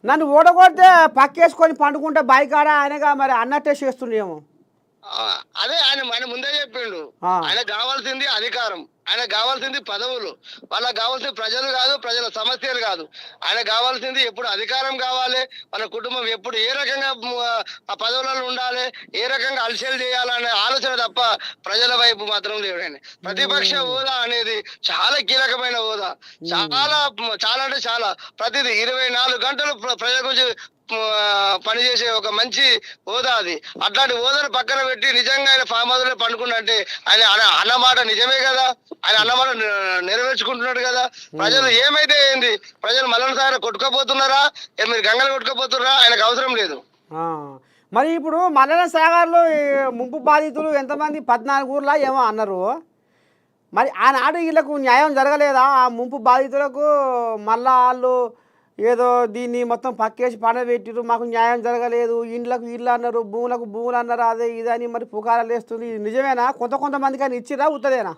నన్ను ఓడగొడితే పక్కేసుకొని పండుకుంటే బైకాడ ఆయనగా మరి అన్నట్టే చేస్తుండేమో. అదే ఆయన ముందే చెప్పిండు, ఆయన కావాల్సింది అధికారం, ఆయన కావాల్సింది పదవులు, వాళ్ళకి కావాల్సింది ప్రజలు కాదు, ప్రజల సమస్యలు కాదు. ఆయన కావాల్సింది ఎప్పుడు అధికారం కావాలి, మన కుటుంబం ఎప్పుడు ఏ రకంగా ఆ పదవులలో ఉండాలి, ఏ రకంగా అలసలు చేయాలనే ఆలోచన తప్ప ప్రజల వైపు మాత్రం లేడు ఆయన. ప్రతిపక్ష హోదా అనేది చాలా కీలకమైన హోదా, చాలా చాలా అంటే చాలా ప్రతిదీ 24 గంటలు ప్రజల గురించి పనిచేసే ఒక మంచి హోదా అది. అట్లాంటి హోదాను పక్కన పెట్టి నిజంగా ఆయన ఫామ్ హౌస్ లో పండుకున్నంటే ఆయన అన్నమాట నిజమే కదా, ఆయన అన్నమాట నెరవేర్చుకుంటున్నాడు కదా. ప్రజలు ఏమైతే ఏంది, ప్రజలు మల్లన్న సాగర్ కొట్టుకోపోతున్నారా, మీరు గంగలు కొట్టుకోపోతున్నారా, ఆయనకు అవసరం లేదు. మరి ఇప్పుడు మల్లన్న సాగర్లో ముంపు బాధితులు ఎంతమంది 14 ఊర్లా ఏమో అన్నారు. మరి ఆనాడు వీళ్ళకు న్యాయం జరగలేదా? ఆ ముంపు బాధితులకు మళ్ళా వాళ్ళు ఏదో దీన్ని మొత్తం పక్కేసి పండబెట్టిరు, మాకు న్యాయం జరగలేదు, ఇండ్లకు ఇళ్ళు అన్నారు, భూములకు భూములు అన్నారు, అదే ఇదని మరి పుకారాలు వేస్తుంది. ఇది నిజమేనా? కొంతమందికి అని ఇచ్చిరా, ఉత్తదేనా?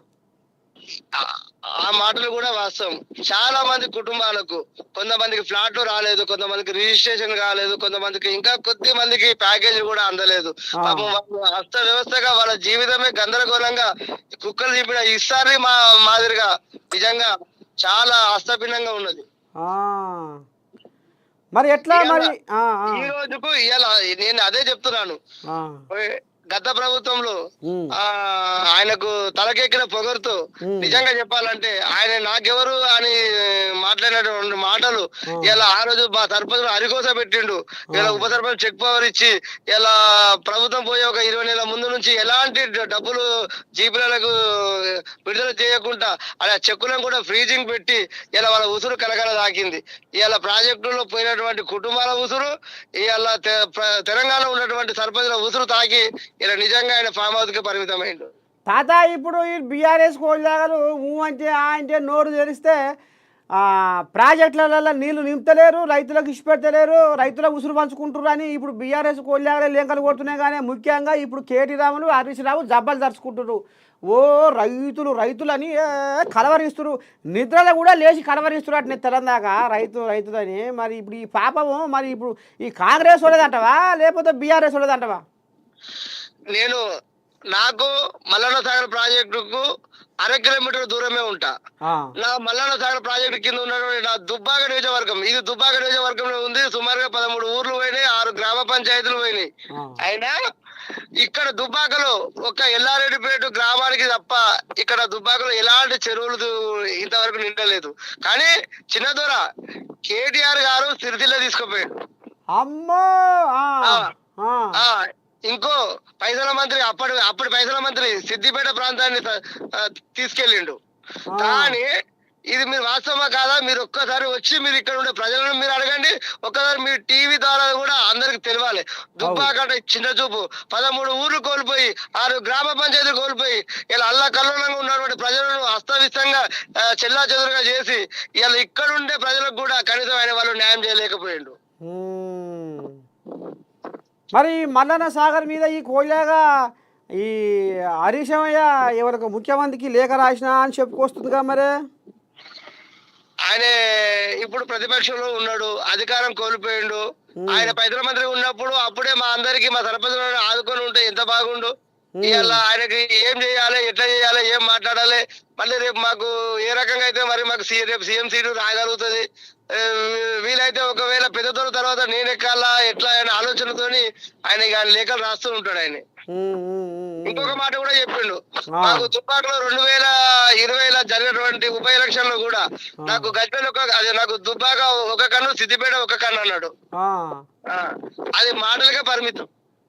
ఆ మాటలు కూడా వాస్తవం. చాలా మంది కుటుంబాలకు, కొంతమందికి ఫ్లాట్లు రాలేదు, కొంతమందికి రిజిస్ట్రేషన్ కాలేదు, కొంతమందికి ఇంకా కొద్ది మందికి ప్యాకేజీ కూడా అందలేదు. పాపం వాళ్ళు అస్త వ్యవస్థగా వాళ్ళ జీవితమే గందరగోళంగా కుక్కలు చెప్పిన ఇస్తారి మాదిరిగా నిజంగా చాలా అస్తభిన్నంగా ఉన్నది. మరి ఎట్లా మరి ఈ రోజుకు ఇలా నేను అదే చెప్తున్నాను, గత ప్రభుత్వంలో ఆయనకు తలకెక్కిన పొగరుతో నిజంగా చెప్పాలంటే ఆయన నాకెవరు అని మాట్లాడినటువంటి మాటలు ఇలా ఆ రోజు మా సర్పంచ్ అరికోస పెట్టిండు. ఇలా ఉప సర్పంచ్ చెక్ పవర్ ఇచ్చి ఇలా ప్రభుత్వం పోయే ఒక 20 నెలల ముందు నుంచి ఎలాంటి డబ్బులు జీపీలకు విడుదల చేయకుండా అలా చెక్కులను కూడా ఫ్రీజింగ్ పెట్టి ఇలా వాళ్ళ ఉసురు కలకల దాకింది. ఇలా ప్రాజెక్టులో పోయినటువంటి కుటుంబాల ఉసురు, ఇలా తెలంగాణలో ఉన్నటువంటి సర్పంచ్ల ఉసురు తాకి ఇలా నిజంగా ఆయన ఫామ్ హౌస్ కి పరిమితమైండు. తాత ఇప్పుడు ఈ బీఆర్ఎస్ కోళ్ళాగలు అంటే నోరు తెరిస్తే ప్రాజెక్టులలో నీళ్లు నింపుతలేరు, రైతులకు ఇష్టపెడతలేరు, రైతులకు ఉసురు పంచుకుంటున్నారు అని ఇప్పుడు బీఆర్ఎస్ కోళ్ళాగలే లేఖలు కొడుతున్నాయి. కానీ ముఖ్యంగా ఇప్పుడు కేటీ రాములు, హరీష్ రావు జబ్బలు జరుచుకుంటున్నారు. ఓ రైతులని కలవరిస్తున్నారు, నిద్రలో కూడా లేచి కలవరిస్తున్నారు అట్నే తెలంగాణ రైతులని. మరి ఇప్పుడు ఈ పాపము మరి ఇప్పుడు ఈ కాంగ్రెస్ వాళ్ళదంటవా లేకపోతే బీఆర్ఎస్ వాళ్ళదంటవా? నాకు మల్లన్న సాగర్ ప్రాజెక్టుకు 1/2 కిలోమీటర్ దూరమే ఉంటా. నా మల్లన్న సాగర్ ప్రాజెక్టు కింద ఉన్నటువంటి నా దుబ్బాక నియోజకవర్గం, ఇది దుబ్బాక నియోజకవర్గంలో ఉంది. సుమారుగా 13 ఊర్లు పోయినాయి, 6 గ్రామ పంచాయతీలు పోయినాయి. అయినా ఇక్కడ దుబ్బాకలో ఒక ఎల్లారెడ్డిపేట గ్రామానికి తప్ప ఇక్కడ దుబ్బాకలో ఎలాంటి చెరువులు ఇంతవరకు నిండలేదు. కానీ చిన్నదొర కేటీఆర్ గారు సిరిసిల్ల తీసుకుపోయాడు. అమ్మో ఇంకో పైసల మంత్రి అప్పటి పైసల మంత్రి సిద్దిపేట ప్రాంతాన్ని తీసుకెళ్ళిండు. కానీ ఇది మీరు వాస్తవమా కాదా? మీరు ఒక్కసారి వచ్చి మీరు ఇక్కడ ఉండే ప్రజలను మీరు అడగండి. ఒక్కసారి మీరు టీవీ ద్వారా కూడా అందరికి తెలవాలి. దుబ్బాక అంటే చిన్న చూపు 13 ఊర్లు కోల్పోయి 6 గ్రామ పంచాయతీలు కోల్పోయి ఇలా అల్లకల్లోలంగా ఉన్నటువంటి ప్రజలను అస్తవ్యస్తంగా చెల్లా చెదురుగా చేసి ఇలా ఇక్కడ ఉండే ప్రజలకు కూడా కనీసం ఆయన వాళ్ళు న్యాయం చేయలేకపోయిండు. మరి మల్లన్న సాగర్ మీద ఈ కోయిలాగా ఈ హరీశమయ్య ఎవరికి ముఖ్యమంత్రికి లేఖ రాసినా అని చెప్పుకొస్తుందిగా మరి. ఆయన ఇప్పుడు ప్రతిపక్షంలో ఉన్నాడు, అధికారం కోల్పోయిండు. ఆయన పైసల మంత్రి ఉన్నప్పుడు అప్పుడే మా అందరికి మా సర్పంచ్ ఆదుకొని ఉంటే ఎంత బాగుండు. ఇవాళ ఆయనకి ఏం చేయాలి, ఎట్లా చేయాలి, ఏం మాట్లాడాలి, మళ్ళీ రేపు మాకు ఏ రకంగా అయితే మరి మాకు రేపు సీఎం సీటు రాగలుగుతుంది. వీలైతే ఒకవేళ పెద్దతోడు తర్వాత నేను ఎక్కాలా ఎట్లా అనే ఆలోచనతోని ఆయన లేఖలు రాస్తూ ఉంటాడు. ఆయన ఇంకొక మాట కూడా చెప్పిండు, నాకు దుబ్బాకలో 2020లో జరిగినటువంటి ఉప ఎలక్షన్ లో కూడా నాకు గజ్వేల్ నాకు దుబ్బాక ఒక కన్ను, సిద్దిపేట ఒక కన్ను అన్నాడు. అది మాటలుగా పరిమితం.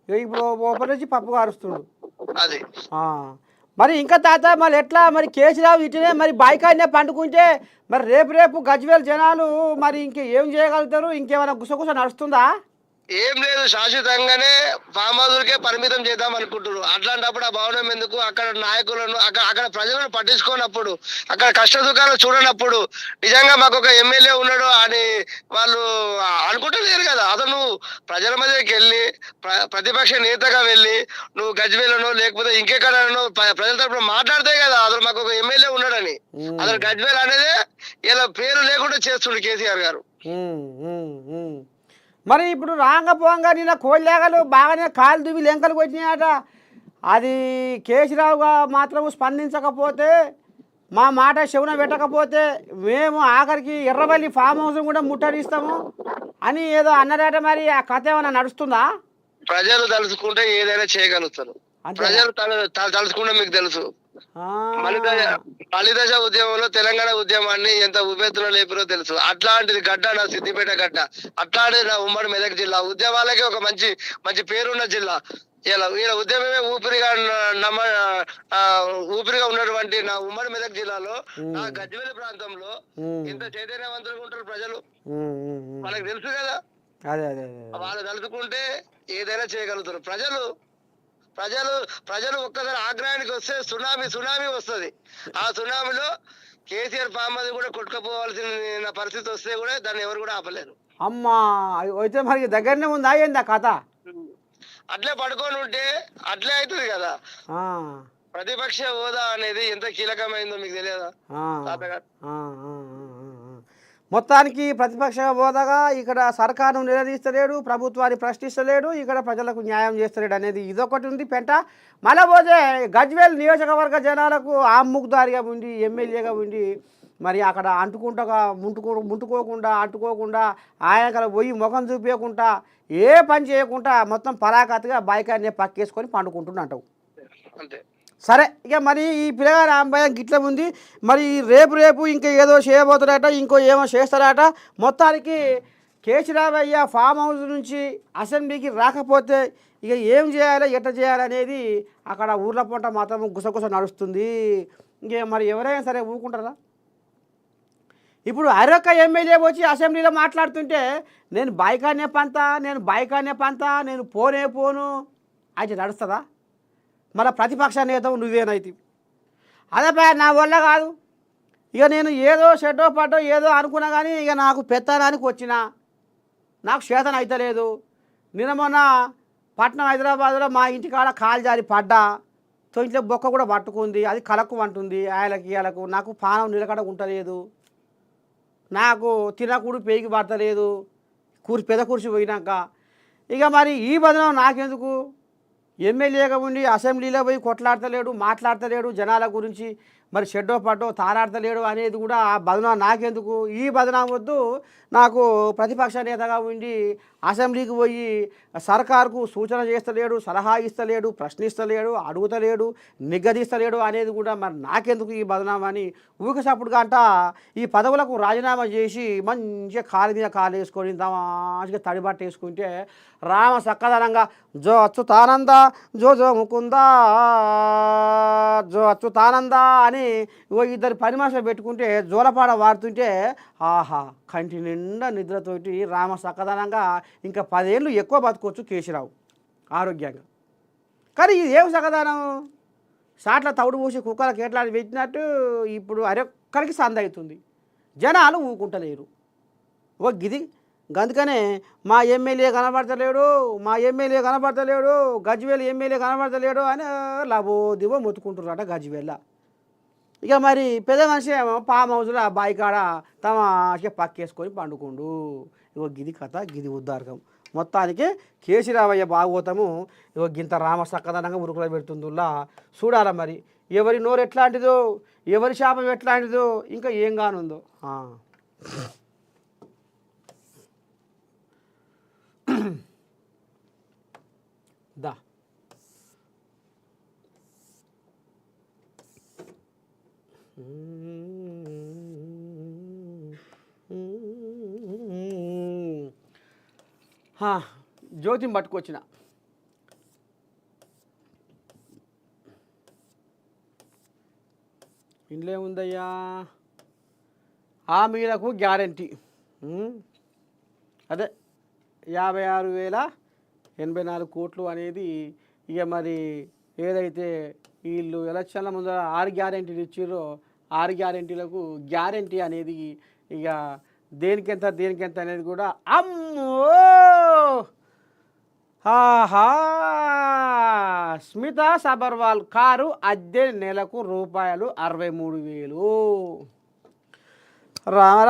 ఇప్పుడు ఓపెన్ నుంచి పప్పు కారుస్తుండు అది. మరి ఇంకా తాత మరి ఎట్లా మరి కేసీరావు ఇటునే మరి బాయికాడినే పండుకుంటే మరి రేపు గజ్వేల్ జనాలు మరి ఇంకేం చేయగలుగుతారు? ఇంకేమైనా గుసగుస నడుస్తుందా? ఏం లేదు, శాశ్వతంగానే ఫామ్ హౌస్కే పరిమితం చేద్దాం అనుకుంటున్నారు. అట్లాంటప్పుడు ఆ భవనం ఎందుకు? అక్కడ నాయకులను అక్కడ ప్రజలను పట్టించుకోనప్పుడు, అక్కడ కష్ట సుఖాలు చూడనప్పుడు నిజంగా మాకు ఒక ఎమ్మెల్యే ఉన్నాడు అని వాళ్ళు అనుకుంటలేరు కదా. అసలు నువ్వు ప్రజల మధ్యకి వెళ్ళి ప్రతిపక్ష నేతగా వెళ్ళి నువ్వు గజ్వేలను లేకపోతే ఇంకెక్కడనో ప్రజల తరపున మాట్లాడితే కదా అసలు మాకు ఒక ఎమ్మెల్యే ఉన్నాడని. అసలు గజ్వేల్ అనేది ఇలా పేరు లేకుండా చేస్తుండు కేసీఆర్ గారు. మరి ఇప్పుడు రాంగపోంగా నిన్న కోళ్ళేగలు బాగానే కాలు దువ్వి లెంకలకు వచ్చినాయట. అది కేసీరావుగా మాత్రం స్పందించకపోతే, మా మాట శవున పెట్టకపోతే మేము ఆఖరికి ఎర్రవల్లి ఫామ్ హౌస్ కూడా ముట్టడిస్తాము అని ఏదో అన్నారట. మరి ఆ కథ ఏమైనా నడుస్తుందా? ప్రజలు తలుచుకుంటే ఏదైనా చేయగలుగుతారు. ప్రజలు తలుచుకుంటే మీకు తెలుసు, మలిదశ ఉద్యమంలో తెలంగాణ ఉద్యమాన్ని ఎంత ఉపెత్తున లేపిరో తెలుసు. అట్లాంటిది గడ్డ నా సిద్దిపేట గడ్డ, అట్లాంటిది నా ఉమ్మడి మెదక్ జిల్లా. ఉద్యమాలకి ఒక మంచి పేరున్న జిల్లా. ఇలా ఉద్యమమే ఊపిరిగా ఉన్నటువంటి నా ఉమ్మడి మెదక్ జిల్లాలో, నా గజ్వేల్ ప్రాంతంలో ఇంత చైతన్యవంతులుగా ఉంటారు ప్రజలు. వాళ్ళకి తెలుసు కదా, వాళ్ళు తలుచుకుంటే ఏదైనా చేయగలుగుతారు. ప్రజలు ఒక్కసారి ఆగ్రహానికి వస్తే సునామీ వస్తుంది. ఆ సునామీలో కేసీఆర్ ఫామ్ అది కూడా కొట్టుకుపోవాల్సిన పరిస్థితి వస్తే కూడా దాన్ని ఎవరు కూడా ఆపలేరు. అమ్మా అయితే మరి దగ్గరనే ఉందా ఏంది ఆ కథ? అట్లే పడుకొని ఉంటే అట్లే అవుతుంది కదా. ప్రతిపక్ష హోదా అనేది ఎంత కీలకమైందో మీకు తెలియదా? మొత్తానికి ప్రతిపక్ష హోదాగా ఇక్కడ సర్కారును నిలదీస్తలేడు, ప్రభుత్వాన్ని ప్రశ్నిస్తలేడు, ఇక్కడ ప్రజలకు న్యాయం చేస్తలేడు అనేది ఇదొకటి ఉంది పెంట. మళ్ళీ పోతే గజ్వేల్ నియోజకవర్గ జనాలకు ఆముగ్దారిగా ఉండి ఎమ్మెల్యేగా ఉండి మరి అక్కడ అంటుకోకుండా ఆయన పోయి ముఖం చూపించకుండా ఏ పని చేయకుండా మొత్తం పరాకత్తుగా బైకాన్ని పక్కేసుకొని పండుకుంటుండంటావు. అంతే. సరే, ఇక మరి ఈ పిల్లగారి అమ్మాయి గిట్ల ఉంది. మరి రేపు ఇంకా ఏదో చేయబోతారట, ఇంకో ఏమో చేస్తారట. మొత్తానికి కేసీరావయ్య ఫామ్ హౌస్ నుంచి అసెంబ్లీకి రాకపోతే ఇక ఏం చేయాలి, ఎట్లా చేయాలనేది అక్కడ ఊర్ల పూట మాత్రం గుసగుస నడుస్తుంది. ఇంకే మరి ఎవరైనా సరే ఊరుకుంటారా? ఇప్పుడు అరొక్క ఎమ్మెల్యే వచ్చి అసెంబ్లీలో మాట్లాడుతుంటే నేను బైకానే పంతా, నేను పోను అయితే నడుస్తుందా? మళ్ళీ ప్రతిపక్ష నేత నువ్వేనైతే అదే నా వల్ల కాదు. ఇక నేను ఏదో షెడ్డో పడ్డో ఏదో అనుకున్నా కానీ ఇక నాకు పెత్తనానికి వచ్చిన నాకు చేతన అవుతలేదు. నిన్న మొన్న పట్నం హైదరాబాద్లో మా ఇంటికాడ కాలు జారి పడ్డా, ఇంట్లో బొక్క కూడా పట్టుకుంది, అది కలకు అంటుంది. ఆయనకు నాకు పానం నిలకడ ఉంటలేదు, నాకు తినకూడు పేగి పడతలేదు పెద్ద కుర్చీ పోయినాక. ఇక మరి ఈ బదనం నాకెందుకు? ఎమ్మెల్యేగా ఉండి అసెంబ్లీలో పోయి కొట్లాడతలేడు, మాట్లాడతలేడు జనాల గురించి, మరి షెడ్డో పడ్డో తారాడతలేడు అనేది కూడా ఆ బదనా నాకెందుకు? ఈ బదనా వద్దు. నాకు ప్రతిపక్ష నేతగా ఉండి అసెంబ్లీకి పోయి సర్కారుకు సూచన చేస్తలేడు, సలహా ఇస్తలేడు, ప్రశ్నిస్తలేడు, అడుగుతలేడు, నిగ్గదీస్తలేడు అనేది కూడా మరి నాకెందుకు ఈ బదనామని ఊకసప్పుడుగా అంట ఈ పదవులకు రాజీనామా చేసి మంచిగా కాలు మీద కాలు వేసుకొని మంచిగా తడిబట్ట వేసుకుంటే రామ సక్కదనంగా జో అచ్యుతానంద జో ముకుందా అచ్యుతానంద అని ఇద్దరు పని మనుషులు పెట్టుకుంటే జోలపాడ వాడుతుంటే ఆహా కంటి నిండా నిద్రతోటి రామ సక్కదనంగా ఇంకా 10 ఏళ్ళు ఎక్కువ బతకొచ్చు కేసీరావు ఆరోగ్యంగా. కానీ ఇది ఏం సకదానం, సాట్ల తవుడు పూసి కుక్కలకు ఎట్లాంటి పెట్టినట్టు ఇప్పుడు అరొక్కరికి సంద అవుతుంది, జనాలు ఊకుంటలేరు. గిది అందుకనే మా ఎమ్మెల్యే కనబడతలేడు, మా ఎమ్మెల్యే కనబడతలేడు, గజ్వేల్ ఎమ్మెల్యే కనబడతలేడు అని లాభో దివో మొత్తుకుంటున్నారట గజ్వేల్ల. ఇక మరి పెద్ద మనిషి ఏమో ఫామ్ హౌస్లో బాయికాడ తమ పక్కేసుకొని పండుకుండు. గిది కథ, గిది ఉద్దారకం. మొత్తానికి కేసీరావయ్య భాగవతము గింత రామ సక్కదనంగా ఉరుకులో పెడుతుందిలా చూడాల. మరి ఎవరి నోరు ఎట్లాంటిదో, ఎవరి శాపం ఎట్లాంటిదో, ఇంకా ఏం కానుందో. దా జ్యోతిని పట్టుకొచ్చిన. ఇంట్లో ఏముందయ్యా, హామీలకు గ్యారంటీ అదే 56,084 కోట్లు అనేది. ఇక మరి ఏదైతే వీళ్ళు ఎలక్షన్ల ముందర 6 గ్యారెంటీలు ఇచ్చారో 6 గ్యారెంటీలకు గ్యారెంటీ అనేది ఇక దేనికెంత అనేది కూడా అమ్మో ఆహా. స్మితా సబర్వాల్ కారు అద్దె నెలకు ₹63,000. రామ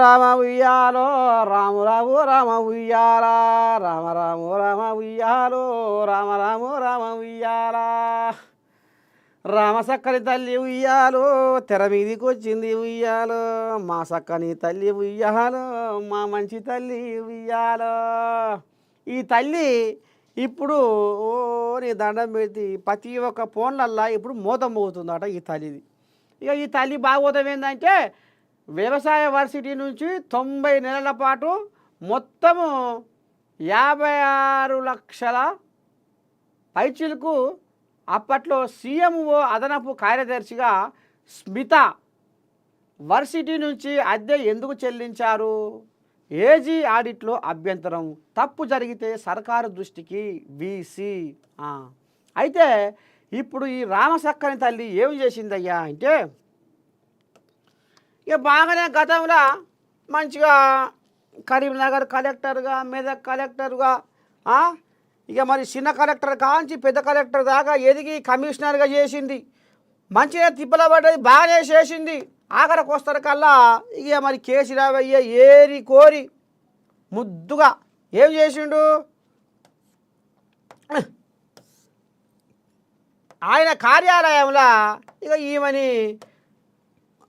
రామ ఉయ్యాలో, రామ ఉయ్యాలా, రామ ఉయ్యాలో, రామ ఉయ్యాలా. రామ సక్కని తల్లి ఉయ్యాలో, తెర మీదికి వచ్చింది ఉయ్యాలో, మా సక్కని తల్లి ఉయ్యాలో, మా మంచి తల్లి ఉయ్యాలో. ఈ తల్లి ఇప్పుడు నీ దండం పెట్టి ప్రతి ఒక్క ఫోన్లల్లా ఇప్పుడు మోతం పోతుందట ఈ తల్లిది. ఇక ఈ తల్లి భాగవతం ఏంటంటే వ్యవసాయ వర్సిటీ నుంచి 90 నెలల పాటు మొత్తము 56 లక్షల పైచిలకు అప్పట్లో సీఎంఓ అదనపు కార్యదర్శిగా స్మిత వర్సిటీ నుంచి అద్దె ఎందుకు చెల్లించారు? ఏజీ ఆడిట్లో అభ్యంతరం, తప్పు జరిగితే సర్కారు దృష్టికి వీసీ. అయితే ఇప్పుడు ఈ రామసక్కని తల్లి ఏం చేసిందయ్యా అంటే ఇక బాగానే గతంలో మంచిగా కరీంనగర్ కలెక్టర్గా, మెదక్ కలెక్టర్గా, ఇక మరి చిన్న కలెక్టర్ కాంచి పెద్ద కలెక్టర్ దాకా ఎదిగి కమిషనర్గా చేసింది. మంచిగా తిప్పల పడ్డది, బాగానే చేసింది. ఆఖరికి వస్తారు కల్లా ఇక మరి కేసీరావయ్య ఏరి కోరి ముద్దుగా ఏం చేసిండు, ఆయన కార్యాలయంలో ఇక ఈమెని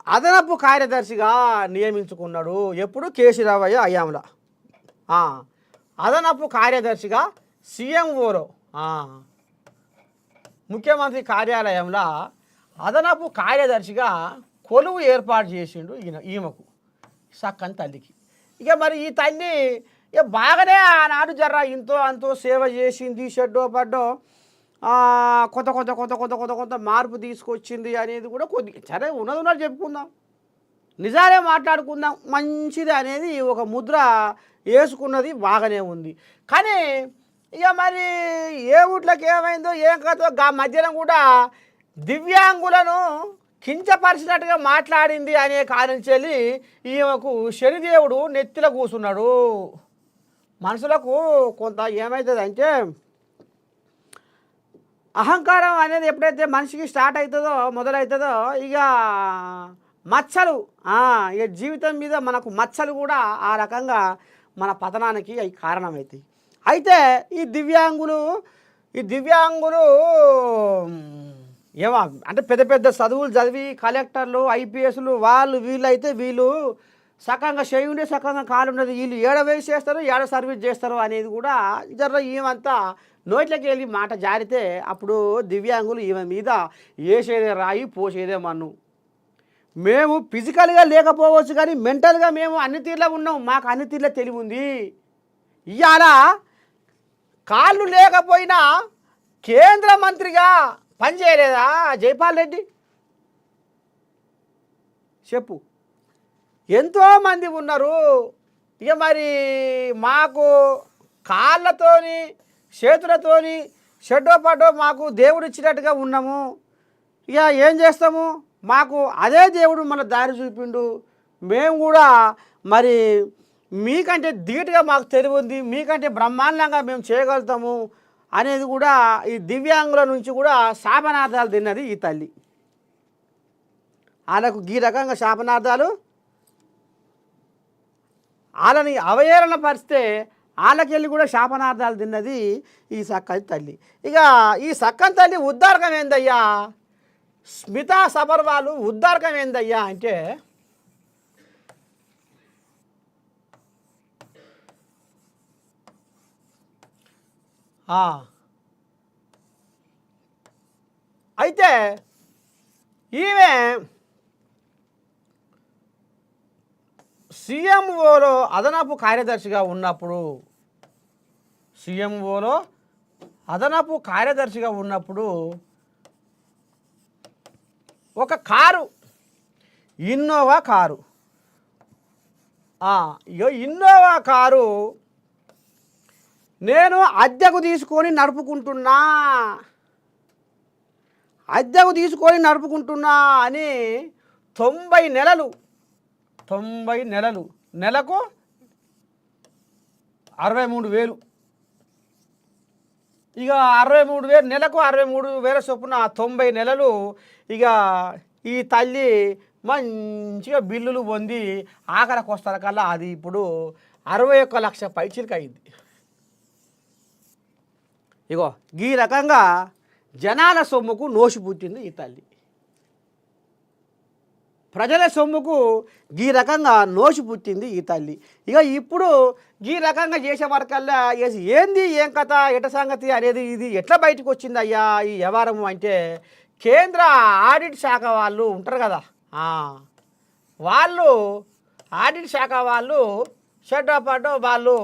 అదనపు కార్యదర్శిగా నియమించుకున్నాడు. ఎప్పుడు కేసీరావయ్య అయ్యాంలో అదనపు కార్యదర్శిగా సీఎంఓలో ముఖ్యమంత్రి కార్యాలయంలో అదనపు కార్యదర్శిగా కొలువు ఏర్పాటు చేసిండు ఈమెకు సక్కని తల్లికి. ఇక మరి ఈ తల్లి ఇక బాగానే ఆనాడు జర్ర ఇంతో అంతో సేవ చేసింది, షెడ్డో పడ్డో కొంత మార్పు తీసుకొచ్చింది అనేది కూడా కొద్ది సరే ఉన్నది చెప్పుకుందాం, నిజాలే మాట్లాడుకుందాం, మంచిది అనేది ఒక ముద్ర వేసుకున్నది బాగానే ఉంది. కానీ ఇక మరి ఏ ఊట్లకి ఏమైందో ఏం కదో మధ్యలో కూడా దివ్యాంగులను కించపరిచినట్టుగా మాట్లాడింది అనే కారణించి ఈమెకు శనిదేవుడు నెత్తిలో కూర్చున్నాడు. మనుషులకు కొంత ఏమవుతుంది అంటే అహంకారం అనేది ఎప్పుడైతే మనిషికి స్టార్ట్ అవుతుందో మొదలవుతుందో ఇక మచ్చలు ఇక జీవితం మీద మనకు మచ్చలు కూడా ఆ రకంగా మన పతనానికి అవి కారణమవుతాయి. అయితే ఈ దివ్యాంగులు ఏమో అంటే పెద్ద పెద్ద చదువులు చదివి కలెక్టర్లు, ఐపీఎస్లు వీళ్ళు సకంగా చేయుండే సకంగా కాలున్నది, వీళ్ళు ఏడ వేసి చేస్తారు, ఏడ సర్వీస్ చేస్తారు అనేది కూడా జర ఏమంతా నోట్లోకి వెళ్ళి మాట జారితే అప్పుడు దివ్యాంగులు ఈమె మీద వేసేదే రాయి పోసేదే మన్ను. మేము ఫిజికల్గా లేకపోవచ్చు కానీ మెంటల్గా మేము అన్ని తీర్లో ఉన్నాం, మాకు అన్ని తీర్ల తెలివి ఉంది. ఇవాళ కాళ్ళు లేకపోయినా కేంద్ర మంత్రిగా పని చేయలేదా జైపాల్ రెడ్డి? చెప్పు. ఎంతోమంది ఉన్నారు. ఇక మరి మాకు కాళ్ళతోని చేతులతోని షెడ్డో పడ్డో మాకు దేవుడు ఇచ్చినట్టుగా ఉన్నాము. ఇక ఏం చేస్తాము, మాకు అదే దేవుడు మన దారి చూపిండు. మేము కూడా మరి మీకంటే ధీటుగా మాకు తెలివి ఉంది, మీకంటే బ్రహ్మాండంగా మేము చేయగలుగుతాము అనేది కూడా ఈ దివ్యాంగుల నుంచి కూడా శాపనార్థాలు తిన్నది ఈ తల్లి. వాళ్ళకు ఈ రకంగా శాపనార్థాలు వాళ్ళని అవహేళన పరిస్తే వాళ్ళకెళ్ళి కూడా శాపనార్థాలు తిన్నది ఈ సక్కని తల్లి. ఇక ఈ సక్కని తల్లి ఉద్దారకం ఏందయ్యా, స్మితా సబర్వాలు ఉద్దారకం ఏందయ్యా అంటే అయితే ఈమె సీఎంఓలో అదనపు కార్యదర్శిగా ఉన్నప్పుడు ఒక car, Innova car, Innova car నేను అద్దెకు తీసుకొని నడుపుకుంటున్నా అని 90 నెలలు నెలకు 63,000, ఇక 63,000 నెలకు 63,000 చొప్పున 90 నెలలు ఇక ఈ తల్లి మంచిగా బిల్లులు పొంది ఆఖరికి వస్తారు కల్లా అది ఇప్పుడు 61 లక్ష పైచిలకు అయింది. ఇగో ఈ రకంగా జనాల సొమ్ముకు నోసి పుట్టింది ఈ తల్లి. ప్రజల సొమ్ముకు ఈ రకంగా నోసి పుట్టింది ఈ తల్లి. ఇక ఇప్పుడు ఈ రకంగా చేసే వరకల్లా ఏంది ఏం కథ ఎట సంగతి అనేది ఇది ఎట్లా బయటకు వచ్చింది అయ్యా ఈ వ్యవహారము అంటే, కేంద్ర ఆడిట్ శాఖ వాళ్ళు ఉంటారు కదా, ఆడిట్ శాఖ వాళ్ళు షెడ్డో పడ్డో వాళ్ళు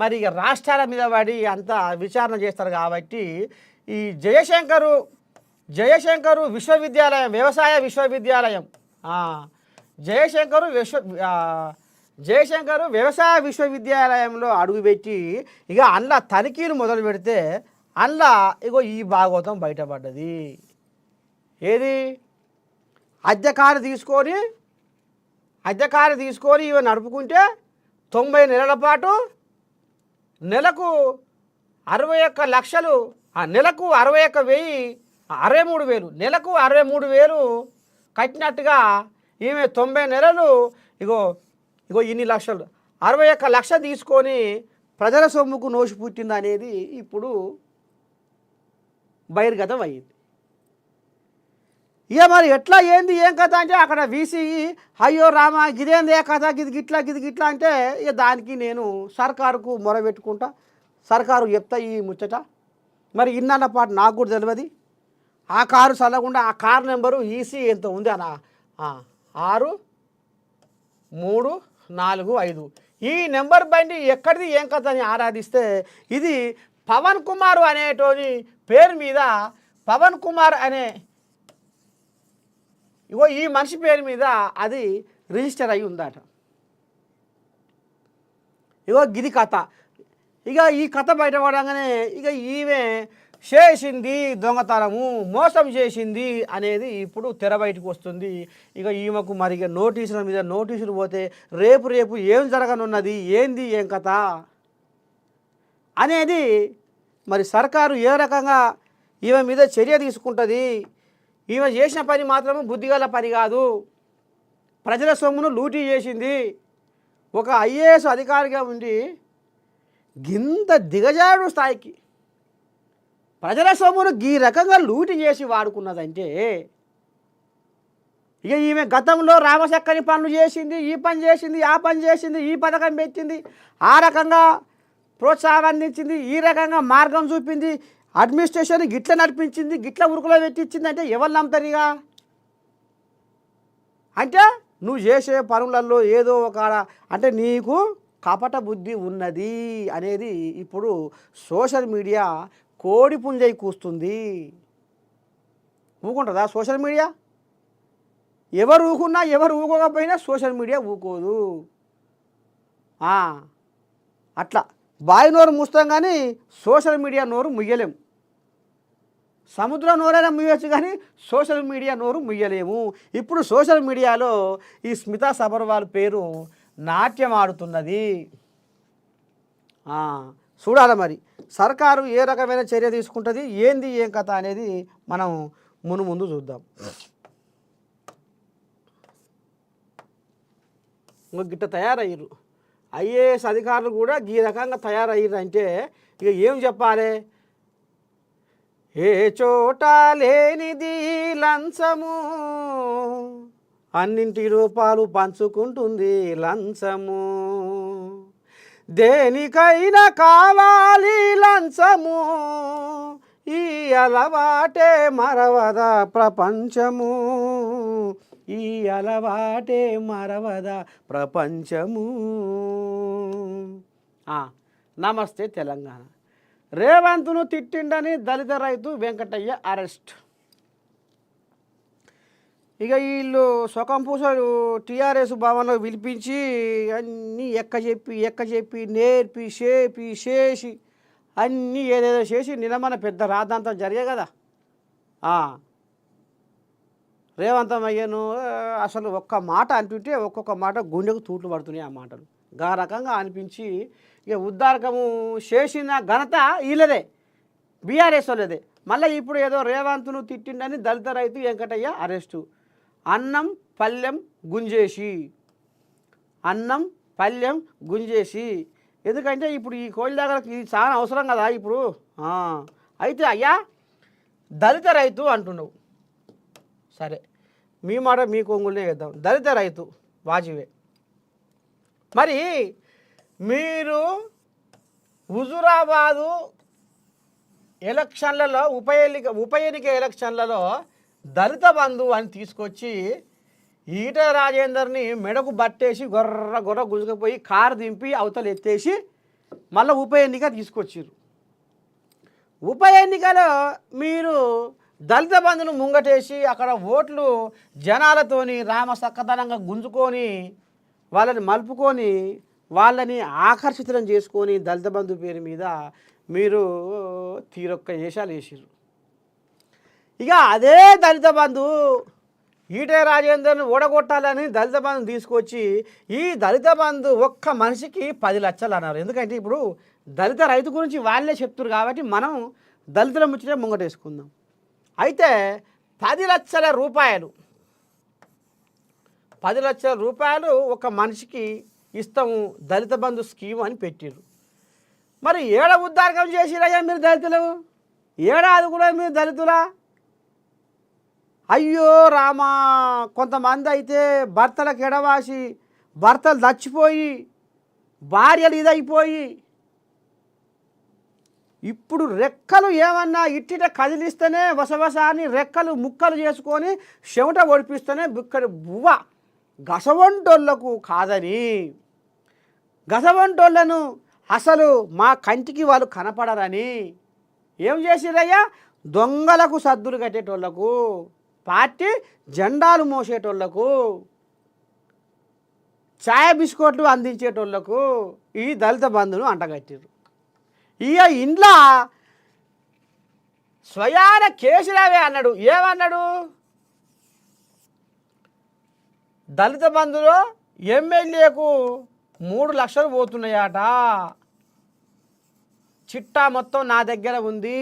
మరి ఇక రాష్ట్రాల మీద పడి అంతా విచారణ చేస్తారు. కాబట్టి ఈ జయశంకరు విశ్వవిద్యాలయం, వ్యవసాయ విశ్వవిద్యాలయం, జయశంకరు వ్యవసాయ విశ్వవిద్యాలయంలో అడుగుపెట్టి ఇక అందులో తనిఖీలు మొదలు పెడితే అందులో ఇగో ఈ భాగవతం బయటపడ్డది. ఏది, అద్దె కారు తీసుకొని ఇవి నడుపుకుంటే 90 నెలల పాటు నెలకు 61 లక్షలు, నెలకు 61,000, 63,000, నెలకు 63,000 కట్టినట్టుగా ఈమె 90 నెలలు ఇగో ఇన్ని లక్షలు 61 లక్షలు తీసుకొని ప్రజల సొమ్ముకు నోసి పుట్టింది అనేది ఇప్పుడు బహిర్గతం అయ్యింది. ఇక మరి ఎట్లా ఏంది ఏం కథ అంటే అక్కడ వీసీ అయ్యో రామ గిదేంది ఏ కథ గిది గిట్లా అంటే ఇక దానికి నేను సర్కారుకు మొరబెట్టుకుంటా, సర్కారు చెప్తా ఈ ముచ్చట. మరి ఇన్నన్న పాటు నాకు కూడా తెలియదు. ఆ కారు చల్లకుండా ఆ కారు నెంబరు ఈసీ ఎంత ఉంది అన్న 6345 ఈ నెంబర్ బండి ఎక్కడిది ఏం కథ అని ఆరాధిస్తే ఇది పవన్ కుమార్ అనేటోని పేరు మీద, పవన్ కుమార్ అనే ఈ మనిషి పేరు మీద అది రిజిస్టర్ అయి ఉందట. గిది కథ. ఇక ఈ కథ బయటపడగానే ఇక ఈమె చేసింది దొంగతనము, మోసం చేసింది అనేది ఇప్పుడు తెర బయటకు వస్తుంది. ఇక ఈమెకు మరి ఇక నోటీసుల మీద నోటీసులు పోతే రేపు ఏం జరగనున్నది, ఏంది ఏం కథ అనేది మరి సర్కారు ఏ రకంగా ఈమె మీద చర్య తీసుకుంటుంది. ఈమె చేసిన పని మాత్రము బుద్ధిగల పని కాదు, ప్రజల సొమ్మును లూటీ చేసింది. ఒక ఐఏఎస్ అధికారిగా ఉండి గింత దిగజాడు స్థాయికి ప్రజల సొమ్మును ఈ రకంగా లూటీ చేసి వాడుకున్నదంటే ఇక ఈమె గతంలో రామచక్కని పనులు చేసింది, ఈ పని చేసింది, ఆ పని చేసింది, ఈ పథకం పెట్టింది, ఆ రకంగా ప్రోత్సాహం అందించింది, ఈ రకంగా మార్గం చూపింది, అడ్మినిస్ట్రేషన్ గిట్ల నడిపించింది, గిట్ల ఉరుకులో పెట్టించింది అంటే ఎవరు నమ్ముతారు? ఇక అంటే నువ్వు చేసే పనులలో ఏదో ఒక అంటే నీకు కపట బుద్ధి ఉన్నది అనేది ఇప్పుడు సోషల్ మీడియా కోడి పుంజై కూస్తుంది. ఊకుంటుందా సోషల్ మీడియా? ఎవరు ఊకున్నా ఎవరు ఊకోకపోయినా సోషల్ మీడియా ఊకోదు. అట్లా బావి నోరు మూస్తాం కానీ సోషల్ మీడియా నోరు ముయ్యలేం. సముద్రం నోరైనా ముయ్యొచ్చు కానీ సోషల్ మీడియా నోరు ముయ్యలేము. ఇప్పుడు సోషల్ మీడియాలో ఈ స్మితా సబర్వాల్ పేరు నాట్యం ఆడుతున్నది. చూడాలి మరి సర్కారు ఏ రకమైన చర్య తీసుకుంటుంది, ఏంది ఏం కథ అనేది మనం ముందు చూద్దాం. గిట్ట తయారయ్యారు ఐఏఎస్ అధికారులు కూడా ఈ రకంగా తయారయ్యారు అంటే ఇక ఏం చెప్పాలి? ఏ చోట లేనిది లంచము, అన్నింటి రూపాలు పంచుకుంటుంది లంచము, దేనికైనా కావాలి లంచము, ఈ అలవాటే మరవదా ప్రపంచము, ఈ అలవాటే మరవదా ప్రపంచము. నమస్తే తెలంగాణ. రేవంత్ను తిట్టిండని దళిత రైతు వెంకటయ్య అరెస్ట్. ఇక వీళ్ళు సొకం పూసలు టీఆర్ఎస్ భవన్లో పిలిపించి అన్నీ ఎక్క చెప్పి నేర్పి చేసి అన్నీ ఏదేదో చేసి నిన్న పెద్ద రాద్ధాంతం జరిగే కదా. రేవంతం అయ్యను అసలు ఒక్క మాట అంటుంటే ఒక్కొక్క మాట గుండెకు తూట్లు పడుతున్నాయి. ఆ మాటలు గా రకంగా అనిపించి ఇక ఉద్దారకము చేసిన ఘనత వీళ్ళదే, బీఆర్ఎస్ వాళ్ళదే. మళ్ళీ ఇప్పుడు ఏదో రేవంత్ను తిట్టిండని దళిత రైతు వెంకటయ్య అరెస్టు. అన్నం పల్లెం గుంజేసి ఎందుకంటే ఇప్పుడు ఈ కోళ్ళ దగ్గరకి ఇది చాలా అవసరం కదా ఇప్పుడు. అయితే అయ్యా దళిత రైతు అంటున్నావు, సరే మీ మాట మీ కొంగులనే వేద్దాం. దళిత రైతు వాజివే. మరి మీరు హుజురాబాదు ఎలక్షన్లలో ఉప ఎన్నిక ఎలక్షన్లలో దళిత బంధు అని తీసుకొచ్చి ఈటెల రాజేందర్ని మెడకు బట్టేసి గొర్ర గుంజుకపోయి కారు దింపి అవతల ఎత్తేసి మళ్ళీ ఉప ఎన్నిక తీసుకొచ్చారు. ఉప ఎన్నికలో మీరు దళిత బంధును ముంగటేసి అక్కడ ఓట్లు జనాలతోని రామసక్కదనంగా గుంజుకొని వాళ్ళని మలుపుకొని వాళ్ళని ఆకర్షితులను చేసుకొని దళిత బంధు పేరు మీద మీరు తీరొక్క వేషాలు వేసారు. ఇక అదే దళిత బంధు ఈటెల రాజేందర్ని ఓడగొట్టాలని దళిత బంధుని తీసుకొచ్చి ఈ దళిత బంధు ఒక్క మనిషికి 10 లక్షలు అన్నారు. ఎందుకంటే ఇప్పుడు దళిత రైతు గురించి వాళ్ళే చెప్తారు కాబట్టి మనం దళితుల ముచ్చటే ముంగటేసుకుందాం. అయితే 10 లక్షల రూపాయలు ఒక మనిషికి ఇస్తాము దళిత బంధు స్కీమ్ అని పెట్టిర్రు. మరి ఏడ ఉద్దారకం చేసిరయ్యా మీరు దళితులు? ఏడాది కూడా మీరు దళితులా? అయ్యో రామా, కొంతమంది అయితే భర్తలకు ఎడవాసి భర్తలు చచ్చిపోయి భార్యలు ఇదైపోయి ఇప్పుడు రెక్కలు ఏమన్నా ఇట్టిట కదిలిస్తేనే వసవసాన్ని రెక్కలు ముక్కలు చేసుకొని చెమట ఒడిపిస్తేనే ఇక్కడ బువ్వ గసవంటోళ్లకు కాదని, గసవంటోళ్లను అసలు మా కంటికి వాళ్ళు కనపడరని ఏం చేసిరయ్యా? దొంగలకు సద్దులు కట్టేటోళ్లకు, పార్టీ జెండాలు మోసేటోళ్లకు, ఛాయ బిస్కెట్లు అందించేటోళ్లకు ఈ దళిత బంధును అంటగట్టిరు. ఇక ఇంట్లో స్వయాన కేసీరావే అన్నాడు. ఏమన్నాడు? దళిత బంధులో ఎమ్మెల్యేకు 3 లక్షలు పోతున్నాయట, చిట్టా మొత్తం నా దగ్గర ఉంది,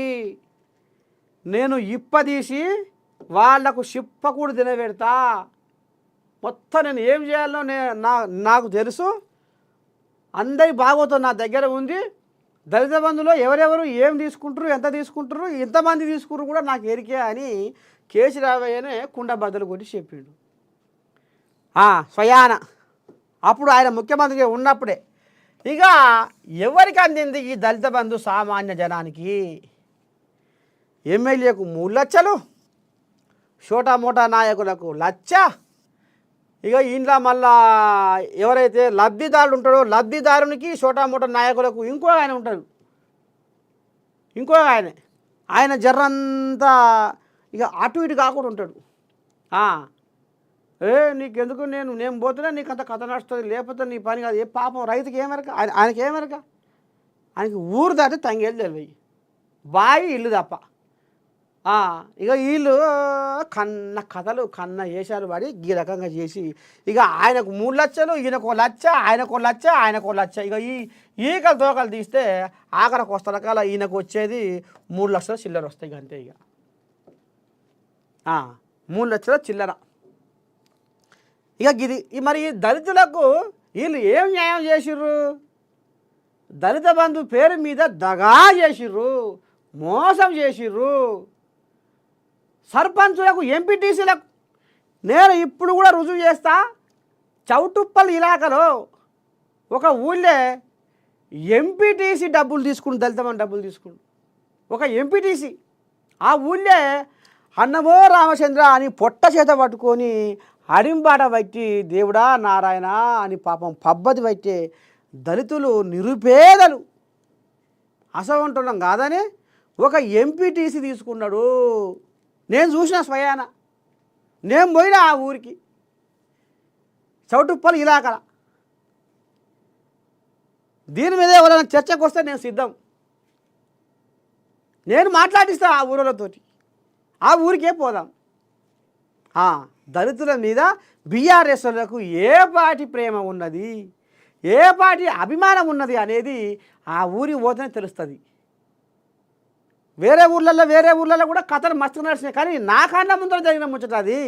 నేను ఇప్పదీసి వాళ్లకు చిప్పకూడు తినబెడతా, మొత్తం నేను ఏం చేయాలో నాకు తెలుసు, అందరి భాగవతం నా దగ్గర ఉంది, దళిత బంధులో ఎవరెవరు ఏం తీసుకుంటారు, ఎంత తీసుకుంటారు, ఎంతమంది తీసుకుంటారు కూడా నాకు ఎరికే అని కేసీరావయ్యనే కుండ బద్దలు కొట్టి చెప్పిండు స్వయాన. అప్పుడు ఆయన ముఖ్యమంత్రిగా ఉన్నప్పుడే. ఇక ఎవరికి అందింది ఈ దళిత బంధు? సామాన్య జనానికి. ఎమ్మెల్యేకు 3 లక్షలు, షోటా మోటా నాయకులకు 1 లక్ష. ఇక ఇంట్లో మళ్ళా ఎవరైతే లబ్ధిదారుడు ఉంటాడో లబ్ధిదారునికి షోటా మోటా నాయకులకు ఇంకో ఆయన ఉంటాడు, ఆయన జర్రంతా ఇక అటు ఇటు కాకుండా ఉంటాడు. ఏ నీకెందుకు నేను పోతున్నా నీకు అంత కథ నడుస్తుంది, లేకపోతే నీ పని కాదు. ఏ పాపం రైతుకి ఏమరక, ఆయనకి ఏమరక, ఆయనకి ఊరు దాటి తంగేళ్ళు తెలివి, బావి ఇల్లు తప్ప. ఇక వీళ్ళు కన్న కథలు కన్న వేషాలు పడి ఈ రకంగా చేసి ఇక ఆయనకు 3 లక్షలు, ఈయనకు 1 లక్ష, ఆయనకు 1 లక్ష, ఆయనకు 1 లక్ష. ఇక ఈకలు తోకలు తీస్తే ఆఖరికి వస్తా రకాల ఈయనకు వచ్చేది 3 లక్షల చిల్లర వస్తాయి అంతే. ఇక 3 లక్షల చిల్లర. ఇక ఇది మరి దళితులకు వీళ్ళు ఏం న్యాయం చేసిర్రు? దళిత బంధు పేరు మీద దగా చేసిర్రు, మోసం చేసిర్రు. సర్పంచులకు, ఎంపీటీసీలకు నేను ఇప్పుడు కూడా రుజువు చేస్తా. చౌటుప్పల్ ఇలాకాలో ఒక ఊళ్ళే ఎంపీటీసీ డబ్బులు తీసుకుని, దళిత బంధు డబ్బులు తీసుకుని ఒక ఎంపీటీసీ ఆ ఊళ్ళే అన్నమో రామచంద్ర అని పొట్ట చేత పట్టుకొని అడింబాట పట్టి దేవుడా నారాయణ అని పాపం పబ్బతి పట్టే దళితులు నిరుపేదలు అసవంటున్నాం కాదని ఒక ఎంపీటీసీ తీసుకున్నాడు. నేను చూసిన స్వయాన, నేను పోయినా ఆ ఊరికి చౌటుప్పల్ ఇలాకల. దీని మీద ఎవరైనా చర్చకు వస్తే నేను సిద్ధం, నేను మాట్లాడిస్తా ఆ ఊళ్ళతోటి, ఆ ఊరికే పోదాం. దళితుల మీద బీఆర్ఎస్లకు ఏ పాటి ప్రేమ ఉన్నది, ఏ పాటి అభిమానం ఉన్నది అనేది ఆ ఊరికి పోతేనే తెలుస్తుంది. వేరే ఊర్లలో కూడా కథలు మస్తు నడిచినాయి, కానీ నా కళ్ళ ముందర జరిగిన ముచ్చట అది,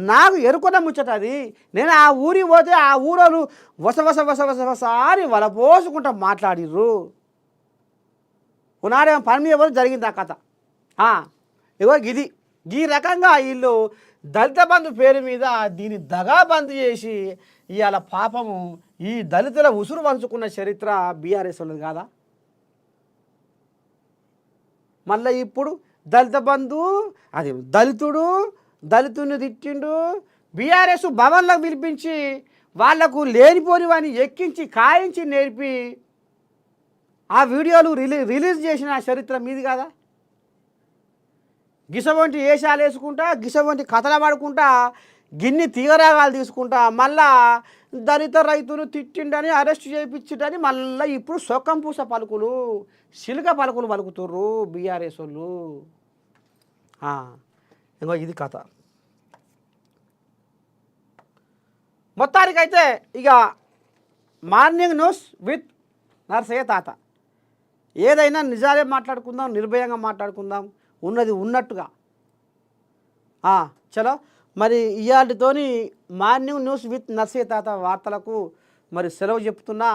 నాకు ఎరుకున్న ముచ్చట అది. నేను ఆ ఊరికి పోతే ఆ ఊరోళ్ళు వస అని వలపోసుకుంటా మాట్లాడిర్రు. ఉన్నాడేమో పని మీద పోతే జరిగింది ఆ కథ. ఇగో ఇది ఈ రకంగా వీళ్ళు దళిత బంధు పేరు మీద దీన్ని దగా బంద్ చేసి ఇవాళ పాపము ఈ దళితుల ఉసురు పంచుకున్న చరిత్ర బీఆర్ఎస్ ఉన్నది కాదా? మళ్ళీ ఇప్పుడు దళిత బంధు అది దళితుని తిట్టిండు. బీఆర్ఎస్ భవన్లకు పిలిపించి వాళ్లకు లేనిపోని వాడిని ఎక్కించి కాయించి నేర్పి ఆ వీడియోలు రిలీజ్ చేసిన చరిత్ర మీది కాదా? గిసవంటి వేషాలు వేసుకుంటా, గిసవంటి కథలు పడుకుంటా, గిన్ని తీగరాగాలు తీసుకుంటా, మళ్ళా దళిత రైతులు తిట్టిండని అరెస్ట్ చేయించిండని మళ్ళీ ఇప్పుడు సొక్కంపూస పలుకులు, చిలుక పలుకులు పలుకుతుర్రు బీఆర్ఎస్ వాళ్ళు. ఇంకో ఇది కథ. మొత్తానికైతే ఇక మార్నింగ్ న్యూస్ విత్ నర్సయ్య తాత. ఏదైనా నిజాలే మాట్లాడుకుందాం, నిర్భయంగా మాట్లాడుకుందాం, ఉన్నది ఉన్నట్టుగా. చలో మరి ఇవాళతోని మార్నింగ్ న్యూస్ విత్ నర్సయ్య తాత వార్తలకు మరి సెలవు చెప్తున్నా.